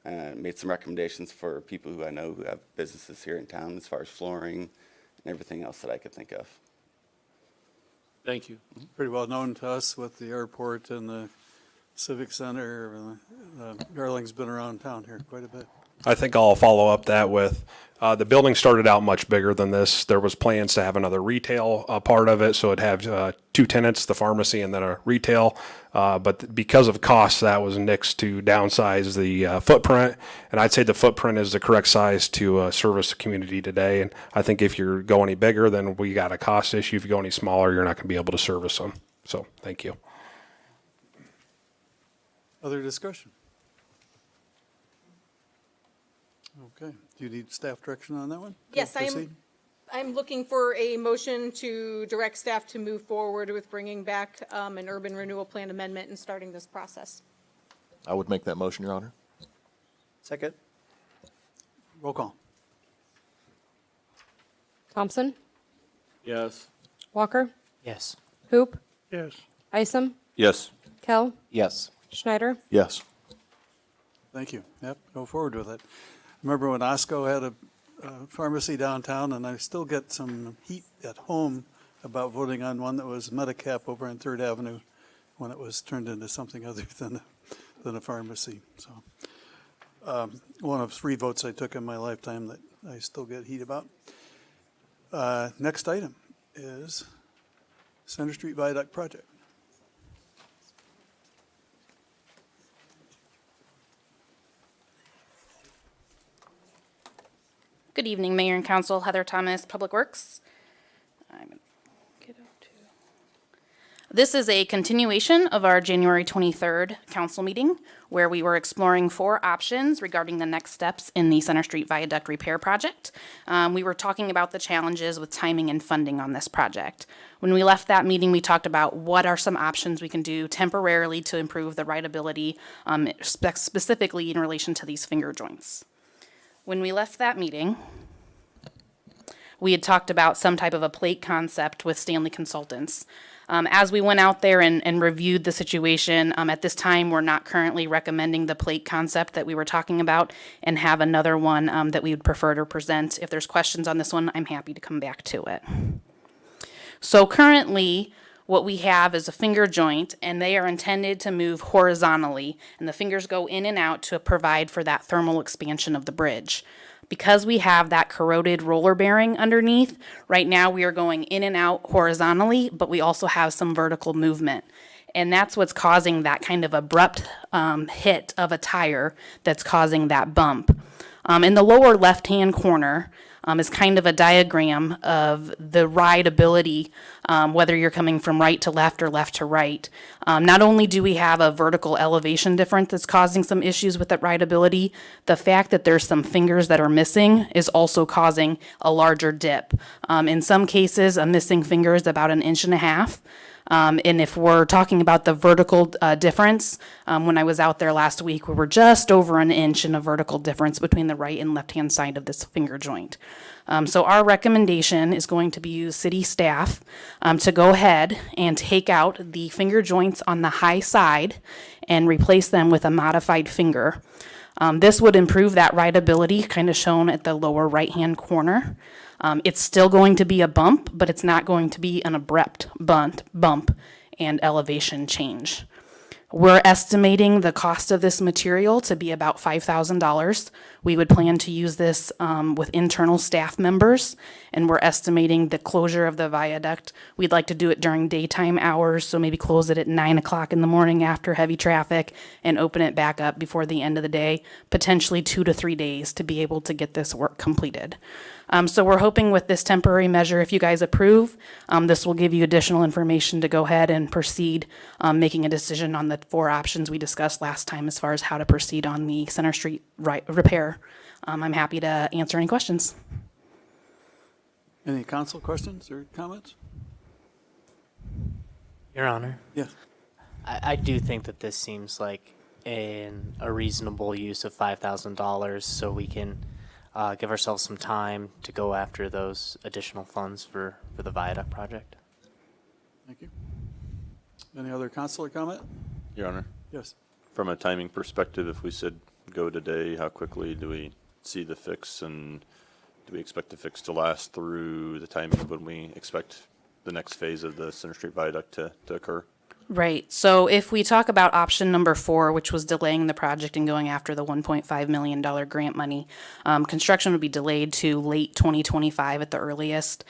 Made some recommendations for people who I know who have businesses here in town as far as flooring and everything else that I could think of. Thank you. Pretty well known to us with the airport and the Civic Center. Garling's been around town here quite a bit. I think I'll follow up that with, the building started out much bigger than this. There was plans to have another retail part of it, so it'd have 2 tenants, the pharmacy and then a retail. But because of costs, that was nixed to downsize the footprint. And I'd say the footprint is the correct size to service the community today. And I think if you go any bigger, then we got a cost issue. If you go any smaller, you're not going to be able to service them. So thank you. Other discussion? Okay. Do you need staff direction on that one? Yes, Proceed? I'm looking for a motion to direct staff to move forward with bringing back an urban renewal plan amendment and starting this process. I would make that motion, Your Honor. Second. Roll call. Thompson, Yes. Walker, Yes. Hoop, Yes. Isom, Yes. Kell, Yes. Schneider. Yes. Thank you. Yep, go forward with it. Remember when Osco had a pharmacy downtown, and I still get some heat at home about voting on one that was Medicap over on Third Avenue when it was turned into something other than a pharmacy. So one of 3 votes I took in my lifetime that I still get heat about. Next item is Center Street Viaduct Project. Good evening, Mayor and Council. Heather Thomas, Public Works. This is a continuation of our January 23rd council meeting where we were exploring 4 options regarding the next steps in the Center Street Viaduct repair project. We were talking about the challenges with timing and funding on this project. When we left that meeting, we talked about what are some options we can do temporarily to improve the rideability, specifically in relation to these finger joints. When we left that meeting, we had talked about some type of a plate concept with Stanley Consultants. As we went out there and reviewed the situation, at this time, we're not currently recommending the plate concept that we were talking about and have another one that we would prefer to present. If there's questions on this one, I'm happy to come back to it. So currently, what we have is a finger joint, and they are intended to move horizontally, and the fingers go in and out to provide for that thermal expansion of the bridge. Because we have that corroded roller bearing underneath, right now we are going in and out horizontally, but we also have some vertical movement. And that's what's causing that kind of abrupt hit of a tire that's causing that bump. In the lower left-hand corner is kind of a diagram of the rideability, whether you're coming from right to left or left to right. Not only do we have a vertical elevation difference that's causing some issues with that rideability, the fact that there's some fingers that are missing is also causing a larger dip. In some cases, a missing finger is about 1.5 inches. And if we're talking about the vertical difference, when I was out there last week, we were just over 1 inch in a vertical difference between the right and left-hand side of this finger joint. So our recommendation is going to be use city staff to go ahead and take out the finger joints on the high side and replace them with a modified finger. This would improve that rideability, kind of shown at the lower right-hand corner. It's still going to be a bump, but it's not going to be an abrupt bump and elevation change. We're estimating the cost of this material to be about $5,000. We would plan to use this with internal staff members, and we're estimating the closure of the viaduct. We'd like to do it during daytime hours, so maybe close it at 9 o'clock in the morning after heavy traffic and open it back up before the end of the day, potentially 2 to 3 days to be able to get this work completed. So we're hoping with this temporary measure, if you guys approve, this will give you additional information to go ahead and proceed making a decision on the 4 options we discussed last time as far as how to proceed on the Center Street repair. I'm happy to answer any questions. Any council questions or comments? Your Honor, Yes. I do think that this seems like a reasonable use of $5,000 so we can give ourselves some time to go after those additional funds for the viaduct project. Thank you. Any other council comment? Your Honor, Yes. from a timing perspective, if we said go today, how quickly do we see the fix, and do we expect the fix to last through the timing of when we expect the next phase of the Center Street Viaduct to occur? Right. So if we talk about option number 4, which was delaying the project and going after the $1.5 million grant money, construction would be delayed to late 2025 at the earliest.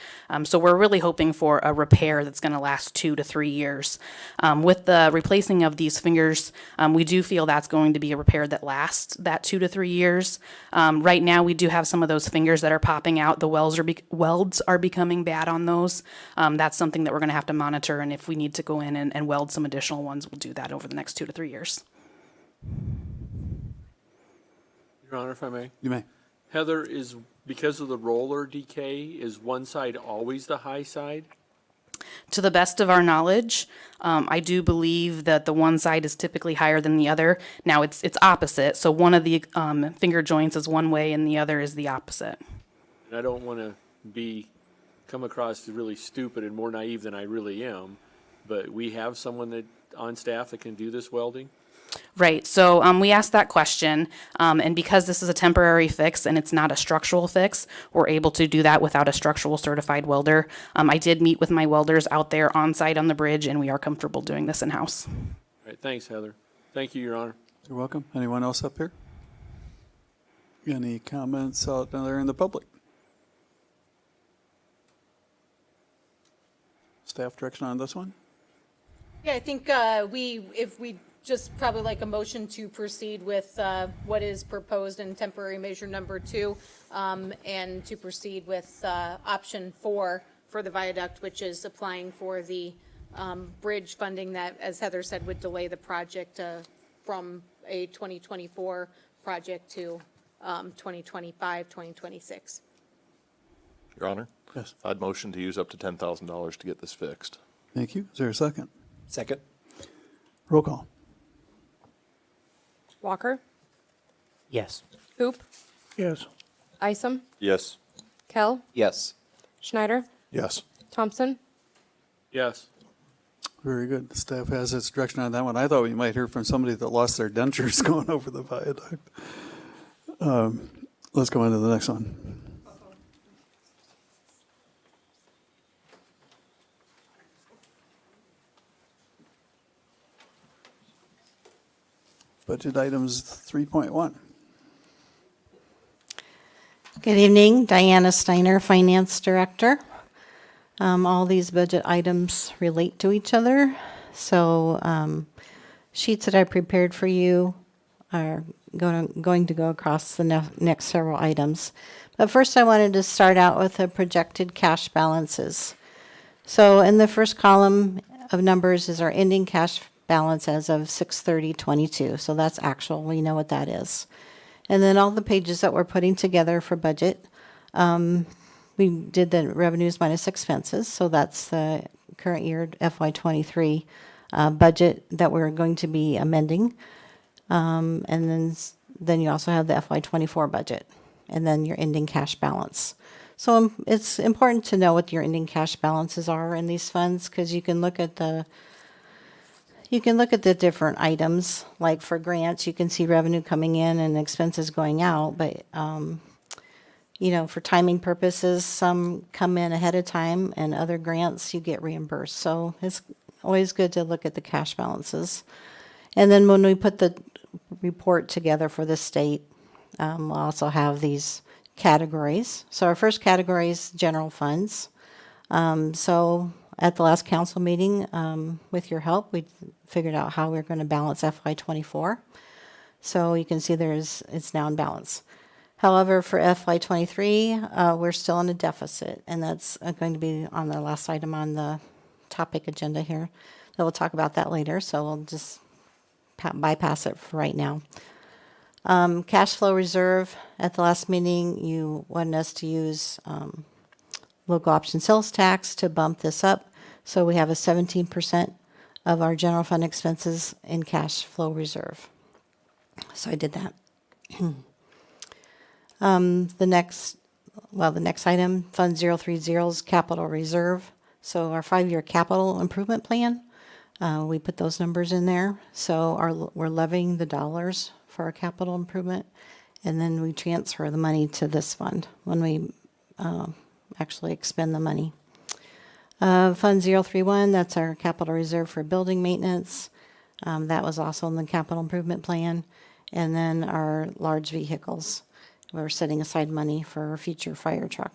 So we're really hoping for a repair that's going to last 2 to 3 years. With the replacing of these fingers, we do feel that's going to be a repair that lasts that 2 to 3 years. Right now, we do have some of those fingers that are popping out. The welds are becoming bad on those. That's something that we're going to have to monitor, and if we need to go in and weld some additional ones, we'll do that over the next 2 to 3 years. Your Honor, if I may. You may. Heather, is because of the roller decay, is one side always the high side? To the best of our knowledge, I do believe that the one side is typically higher than the other. Now, it's opposite, so one of the finger joints is one way and the other is the opposite. And I don't want to come across as really stupid and more naive than I really am, but we have someone on staff that can do this welding? Right, so we asked that question, and because this is a temporary fix and it's not a structural fix, we're able to do that without a structural certified welder. I did meet with my welders out there on site on the bridge, and we are comfortable doing this in-house. All right, thanks, Heather. Thank you, Your Honor. You're welcome. Anyone else up here? Any comments out there in the public? Staff direction on this one? Yeah, I think if we just probably like a motion to proceed with what is proposed in temporary measure number 2, and to proceed with option 4 for the viaduct, which is applying for the bridge funding that, as Heather said, would delay the project from a 2024 project to 2025, 2026. Your Honor? Yes. I'd motion to use up to $10,000 to get this fixed. Thank you. Is there a second? Second. Roll call. Walker, Yes. Hoop, Yes. Isom, Yes. Kell, Yes. Schneider, Yes. Thompson, Yes. Very good. Staff has its direction on that one. I thought we might hear from somebody that lost their dentures going over the viaduct. Let's go on to the next one. Budget items 3.1. Good evening, Diana Steiner, Finance Director. All these budget items relate to each other, so sheets that I prepared for you are going to go across the next several items. But first I wanted to start out with the projected cash balances. So in the first column of numbers is our ending cash balance as of 6/30/22. So that's actual, we know what that is. And then all the pages that we're putting together for budget, we did the revenues minus expenses. So that's the current year FY23 budget that we're going to be amending. And then you also have the FY24 budget and then your ending cash balance. So it's important to know what your ending cash balances are in these funds, because you can look at the different items. Like for grants, you can see revenue coming in and expenses going out, but for timing purposes, some come in ahead of time and other grants you get reimbursed. So it's always good to look at the cash balances. And then when we put the report together for the state, we'll also have these categories. So our first category is general funds. So at the last council meeting, with your help, we figured out how we're going to balance FY24. So you can see it's now in balance. However, for FY23, we're still in a deficit, and that's going to be on the last item on the topic agenda here. So we'll talk about that later, so we'll just bypass it for right now. Cash flow reserve, at the last meeting, you wanted us to use local option sales tax to bump this up. So we have a 17% of our general fund expenses in cash flow reserve. So I did that. The next item, Fund 030's capital reserve. So our 5-year capital improvement plan, we put those numbers in there. So we're levying the dollars for our capital improvement, and then we transfer the money to this fund when we actually expend the money. Fund 031, that's our capital reserve for building maintenance. That was also in the capital improvement plan. And then our large vehicles. We're setting aside money for a future fire truck.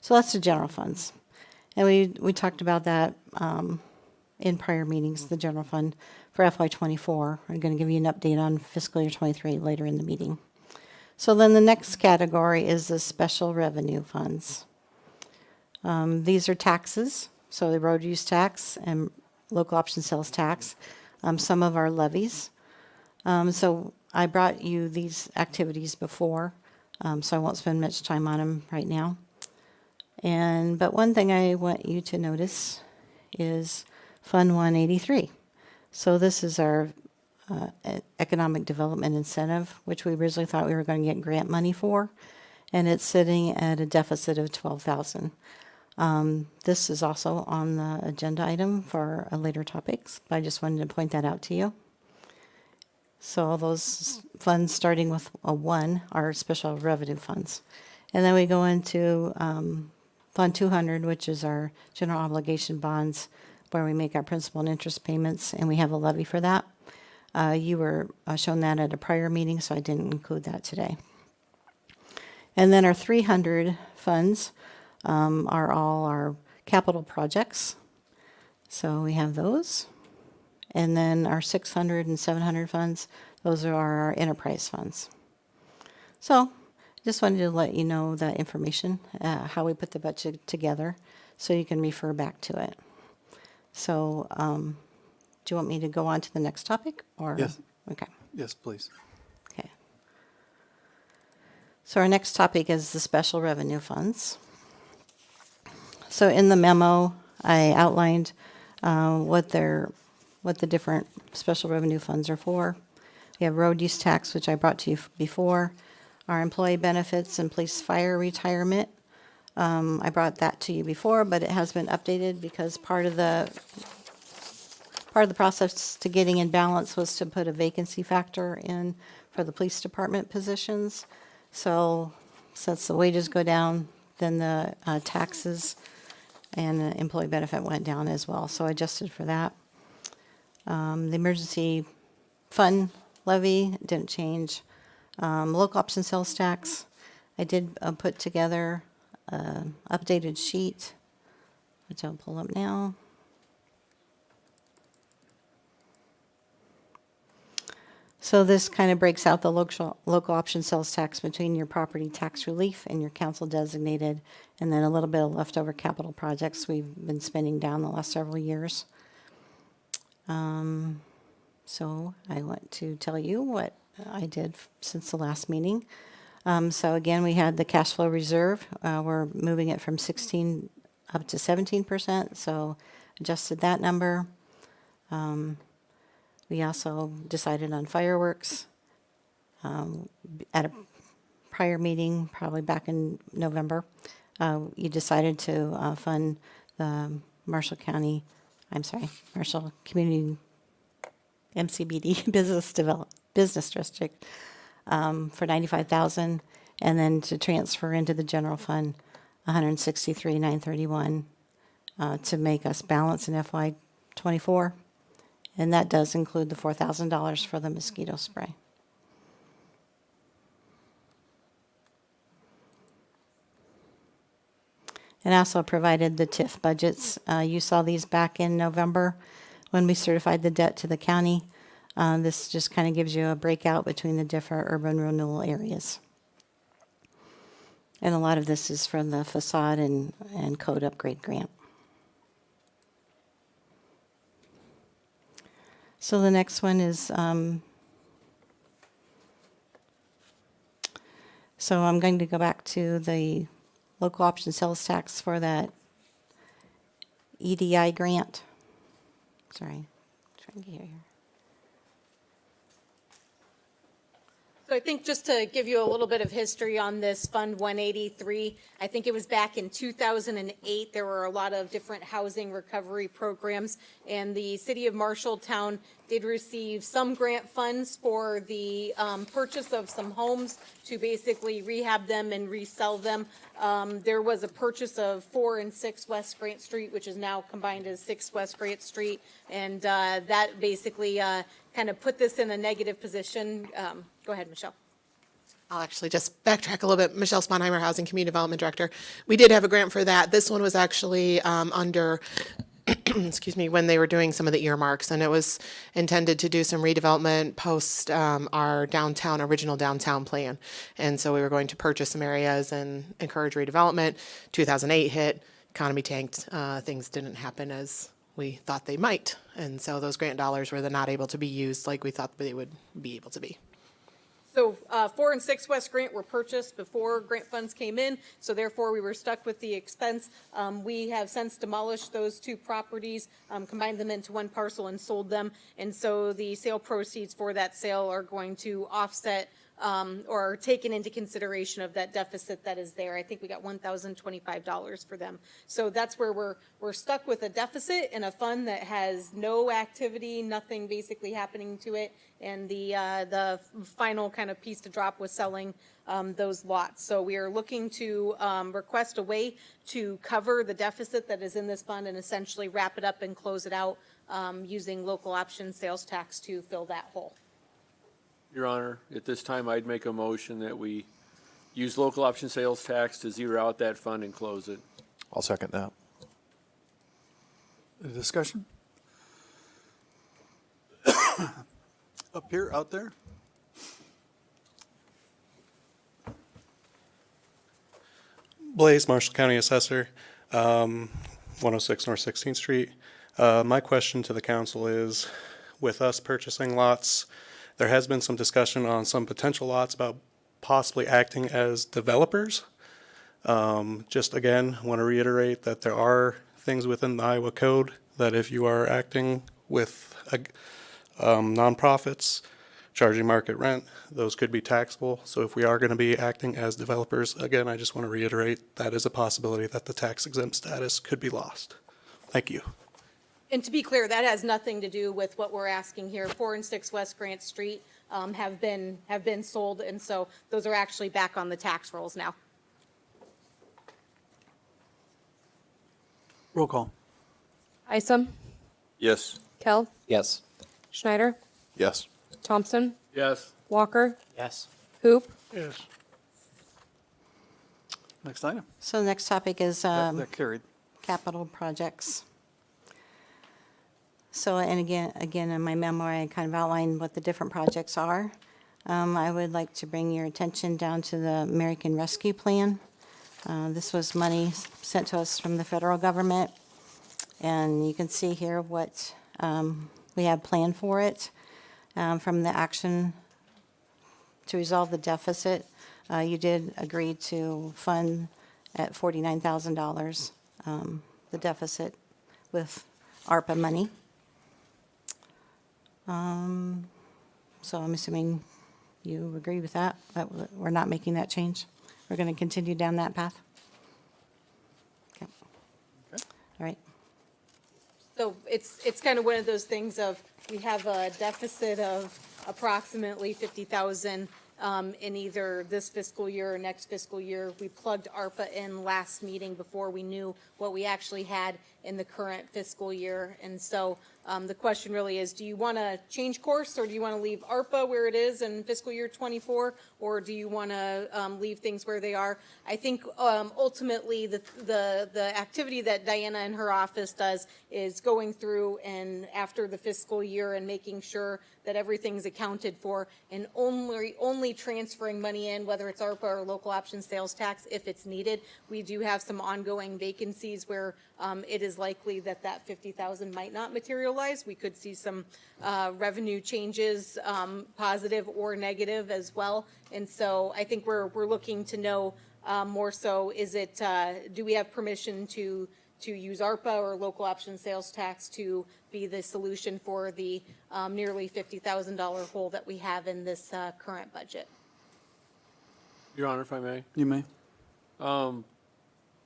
So that's the general funds. And we talked about that in prior meetings, the general fund for FY24. I'm going to give you an update on fiscal year 23 later in the meeting. So then the next category is the special revenue funds. These are taxes, so the road use tax and local option sales tax, some of our levies. So I brought you these activities before, so I won't spend much time on them right now. But one thing I want you to notice is Fund 183. So this is our economic development incentive, which we originally thought we were going to get grant money for, and it's sitting at a deficit of $12,000. This is also on the agenda item for later topics, but I just wanted to point that out to you. So all those funds starting with a 1 are special revenue funds. And then we go into Fund 200, which is our general obligation bonds, where we make our principal and interest payments, and we have a levy for that. You were shown that at a prior meeting, so I didn't include that today. And then our 300 funds are all our capital projects. So we have those. And then our 600 and 700 funds, those are our enterprise funds. So just wanted to let you know that information, how we put the budget together, so you can refer back to it. So do you want me to go on to the next topic? Or? Yes. Okay. Yes, please. Okay. So our next topic is the special revenue funds. So in the memo, I outlined what the different special revenue funds are for. We have road use tax, which I brought to you before, our employee benefits and police fire retirement, I brought that to you before, but it has been updated because part of the process to getting in balance was to put a vacancy factor in for the police department positions. So since the wages go down, then the taxes and the employee benefit went down as well. So I adjusted for that. The emergency fund levy didn't change. Local option sales tax, I did put together an updated sheet, which I'll pull up now. So this kind of breaks out the local option sales tax between your property tax relief and your council designated, and then a little bit of leftover capital projects we've been spending down the last several years. So I want to tell you what I did since the last meeting. So again, we had the cash flow reserve. We're moving it from 16 up to 17%, so adjusted that number. We also decided on fireworks at a prior meeting, probably back in November. You decided to fund the Marshall Community MCBD Business District for $95,000, and then to transfer into the general fund $163,931 to make us balance in FY24. And that does include the $4,000 for the mosquito spray. And also provided the TIF budgets. You saw these back in November when we certified the debt to the county. This just kind of gives you a breakout between the different urban renewal areas. And a lot of this is from the facade and code upgrade grant. So the next one is, so I'm going to go back to the local option sales tax for that EDI grant. Sorry, trying to get here. So I think just to give you a little bit of history on this Fund 183, I think it was back in 2008. There were a lot of different housing recovery programs, and the city of Marshalltown did receive some grant funds for the purchase of some homes to basically rehab them and resell them. There was a purchase of 4 and 6 West Grant Street, which is now combined as 6 West Grant Street, and that basically kind of put this in a negative position. Go ahead, Michelle. I'll actually just backtrack a little bit. Michelle Sponheimer, Housing Community Development Director. We did have a grant for that. This one was actually under, excuse me, when they were doing some of the earmarks, and it was intended to do some redevelopment post our downtown, original downtown plan. And so we were going to purchase some areas and encourage redevelopment. 2008 hit, economy tanked, things didn't happen as we thought they might. And so those grant dollars were then not able to be used like we thought they would be able to be. So 4 and 6 West Grant were purchased before grant funds came in, so therefore we were stuck with the expense. We have since demolished those 2 properties, combined them into one parcel and sold them, and so the sale proceeds for that sale are going to offset or taken into consideration of that deficit that is there. I think we got $1,025 for them. So that's where we're stuck with a deficit in a fund that has no activity, nothing basically happening to it. And the final kind of piece to drop was selling those lots. So we are looking to request a way to cover the deficit that is in this fund and essentially wrap it up and close it out using local option sales tax to fill that hole. Your Honor, at this time, I'd make a motion that we use local option sales tax to zero out that fund and close it. I'll second that. A discussion? Up here, out there? Blaze, Marshall County Assessor, 106 North 16th Street. My question to the council is, with us purchasing lots, there has been some discussion on some potential lots about possibly acting as developers. Just again, want to reiterate that there are things within the Iowa Code that if you are acting with nonprofits, charging market rent. Those could be taxable. So if we are going to be acting as developers, again, I just want to reiterate that is a possibility that the tax exempt status could be lost. Thank you. And to be clear, that has nothing to do with what we're asking here. 4 and 6 West Grant Street have been sold, and so those are actually back on the tax rolls now. Roll call. Isom, Yes. Kell, Yes. Schneider, Yes. Thompson, Yes. Walker, Yes. Hoop, Yes. Next item. So the next topic is That carried. capital projects. So, and again, in my memo, I kind of outlined what the different projects are. I would like to bring your attention down to the American Rescue Plan. This was money sent to us from the federal government, and you can see here what we have planned for it. From the action to resolve the deficit, you did agree to fund at $49,000 the deficit with ARPA money. So I'm assuming you agree with that we're not making that change? We're going to continue down that path? Okay. All right. So it's kind of one of those things of, we have a deficit of approximately 50,000 in either this fiscal year or next fiscal year. We plugged ARPA in last meeting before we knew what we actually had in the current fiscal year. And so the question really is, do you want to change course, or do you want to leave ARPA where it is in fiscal year 24, or do you want to leave things where they are? I think ultimately the activity that Diana and her office does is going through and after the fiscal year and making sure that everything's accounted for, and only transferring money in, whether it's ARPA or local option sales tax, if it's needed. We do have some ongoing vacancies where it is likely that that 50,000 might not materialize. We could see some revenue changes, positive or negative as well. And so I think we're looking to know more so, is it, do we have permission to use ARPA or local option sales tax to be the solution for the nearly $50,000 hole that we have in this current budget? Your Honor, if I may. You may.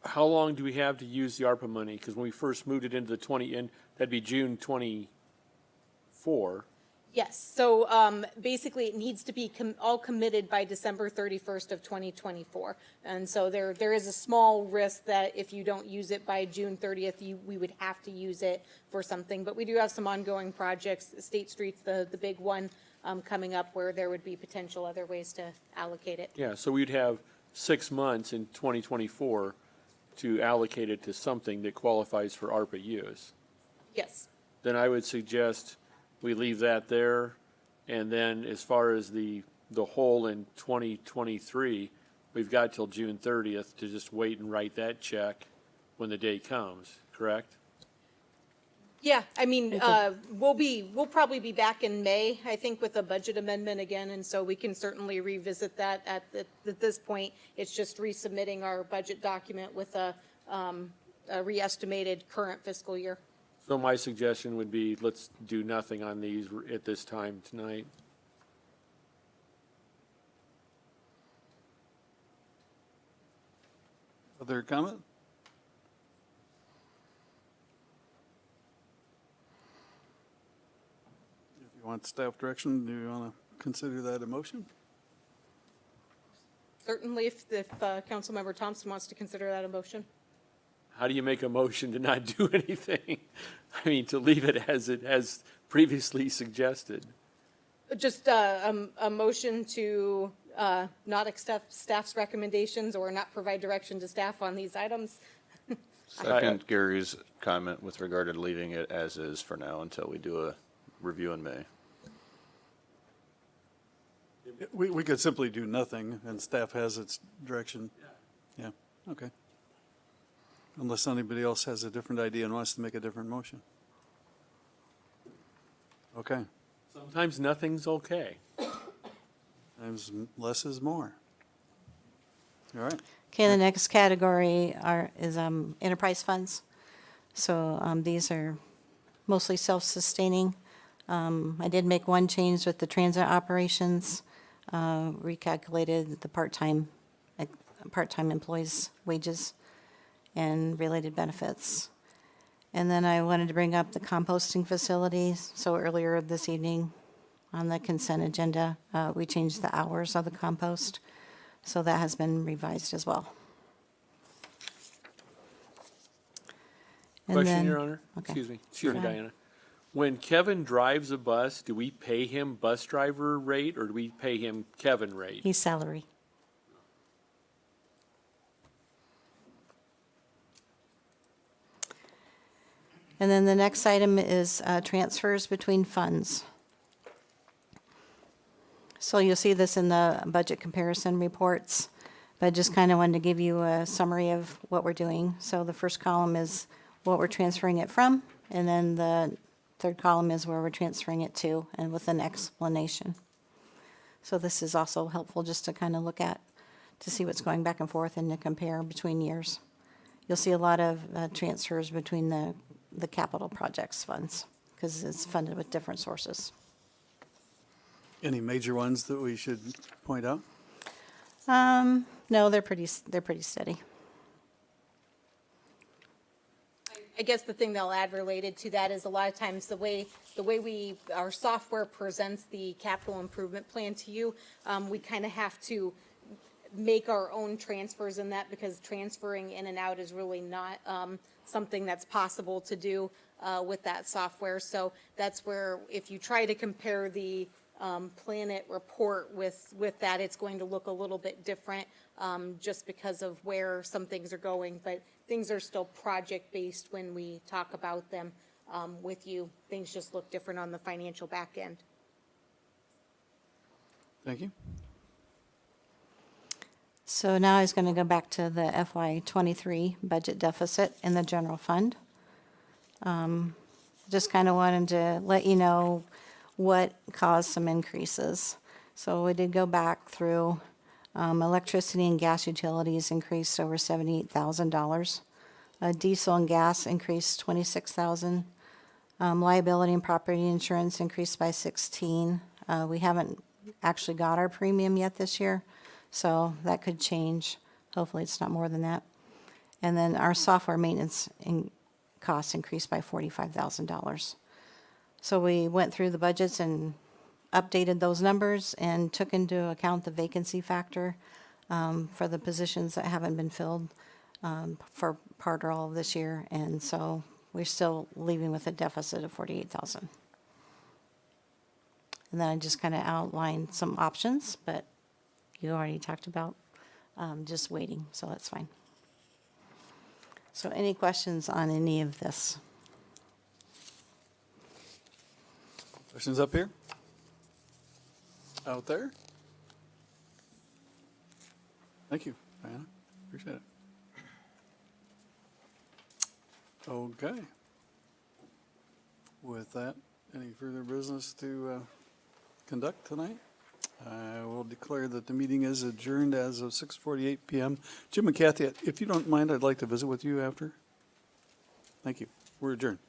How long do we have to use the ARPA money? Because when we first moved it into the that'd be June 24. Yes, so basically it needs to be all committed by December 31st of 2024. And so there is a small risk that if you don't use it by June 30th, we would have to use it for something. But we do have some ongoing projects, State Street's the big one coming up, where there would be potential other ways to allocate it. Yeah, so we'd have 6 months in 2024 to allocate it to something that qualifies for ARPA use. Yes. Then I would suggest we leave that there, and then as far as the hole in 2023, we've got till June 30th to just wait and write that check when the day comes, correct? Yeah, I mean, we'll probably be back in May, I think, with a budget amendment again, and so we can certainly revisit that at this point. It's just resubmitting our budget document with a re-estimated current fiscal year. So my suggestion would be, let's do nothing on these at this time tonight. Other comment? If you want staff direction, do you want to consider that a motion? Certainly, if Councilmember Thompson wants to consider that a motion. How do you make a motion to not do anything? I mean, to leave it as it has previously suggested. Just a motion to not accept staff's recommendations or not provide direction to staff on these items. Second Gary's comment with regard to leaving it as is for now until we do a review in May. We could simply do nothing, and staff has its direction. Yeah, okay. Unless anybody else has a different idea and wants to make a different motion. Okay. Sometimes nothing's okay. Times less is more. All right. Okay, the next category is enterprise funds. So these are mostly self-sustaining. I did make one change with the transit operations, recalculated the part-time employees' wages and related benefits. And then I wanted to bring up the composting facilities. So earlier this evening on the consent agenda, we changed the hours of the compost. So that has been revised as well. And Question, then- Your Honor? okay. Excuse me, Go ahead. Diana. When Kevin drives a bus, do we pay him bus driver rate or do we pay him Kevin rate? He's salary. And then the next item is transfers between funds. So you'll see this in the budget comparison reports, but I just kind of wanted to give you a summary of what we're doing. So the first column is what we're transferring it from, and then the third column is where we're transferring it to, and with an explanation. So this is also helpful just to kind of look at, to see what's going back and forth and to compare between years. You'll see a lot of transfers between the capital projects funds, because it's funded with different sources. Any major ones that we should point out? No, they're pretty steady. I guess the thing they'll add related to that is a lot of times the way our software presents the capital improvement plan to you, we kind of have to make our own transfers in that because transferring in and out is really not something that's possible to do with that software. So that's where if you try to compare the Planet report with that, it's going to look a little bit different just because of where some things are going. But things are still project-based when we talk about them with you. Things just look different on the financial back end. Thank you. So now I was going to go back to the FY23 budget deficit in the general fund. Just kind of wanted to let you know what caused some increases. So we did go back through electricity and gas utilities increased over $78,000. Diesel and gas increased $26,000. Liability and property insurance increased by 16. We haven't actually got our premium yet this year, so that could change. Hopefully it's not more than that. And then our software maintenance costs increased by $45,000. So we went through the budgets and updated those numbers and took into account the vacancy factor for the positions that haven't been filled for part or all of this year. And so we're still leaving with a deficit of $48,000. And then I just kind of outlined some options, but you already talked about just waiting, so that's fine. So any questions on any of this? Questions up here? Out there? Thank you, Diana. Appreciate it. Okay. With that, any further business to conduct tonight? I will declare that the meeting is adjourned as of 6:48 PM. Jim and Kathy, if you don't mind, I'd like to visit with you after. Thank you. We're adjourned.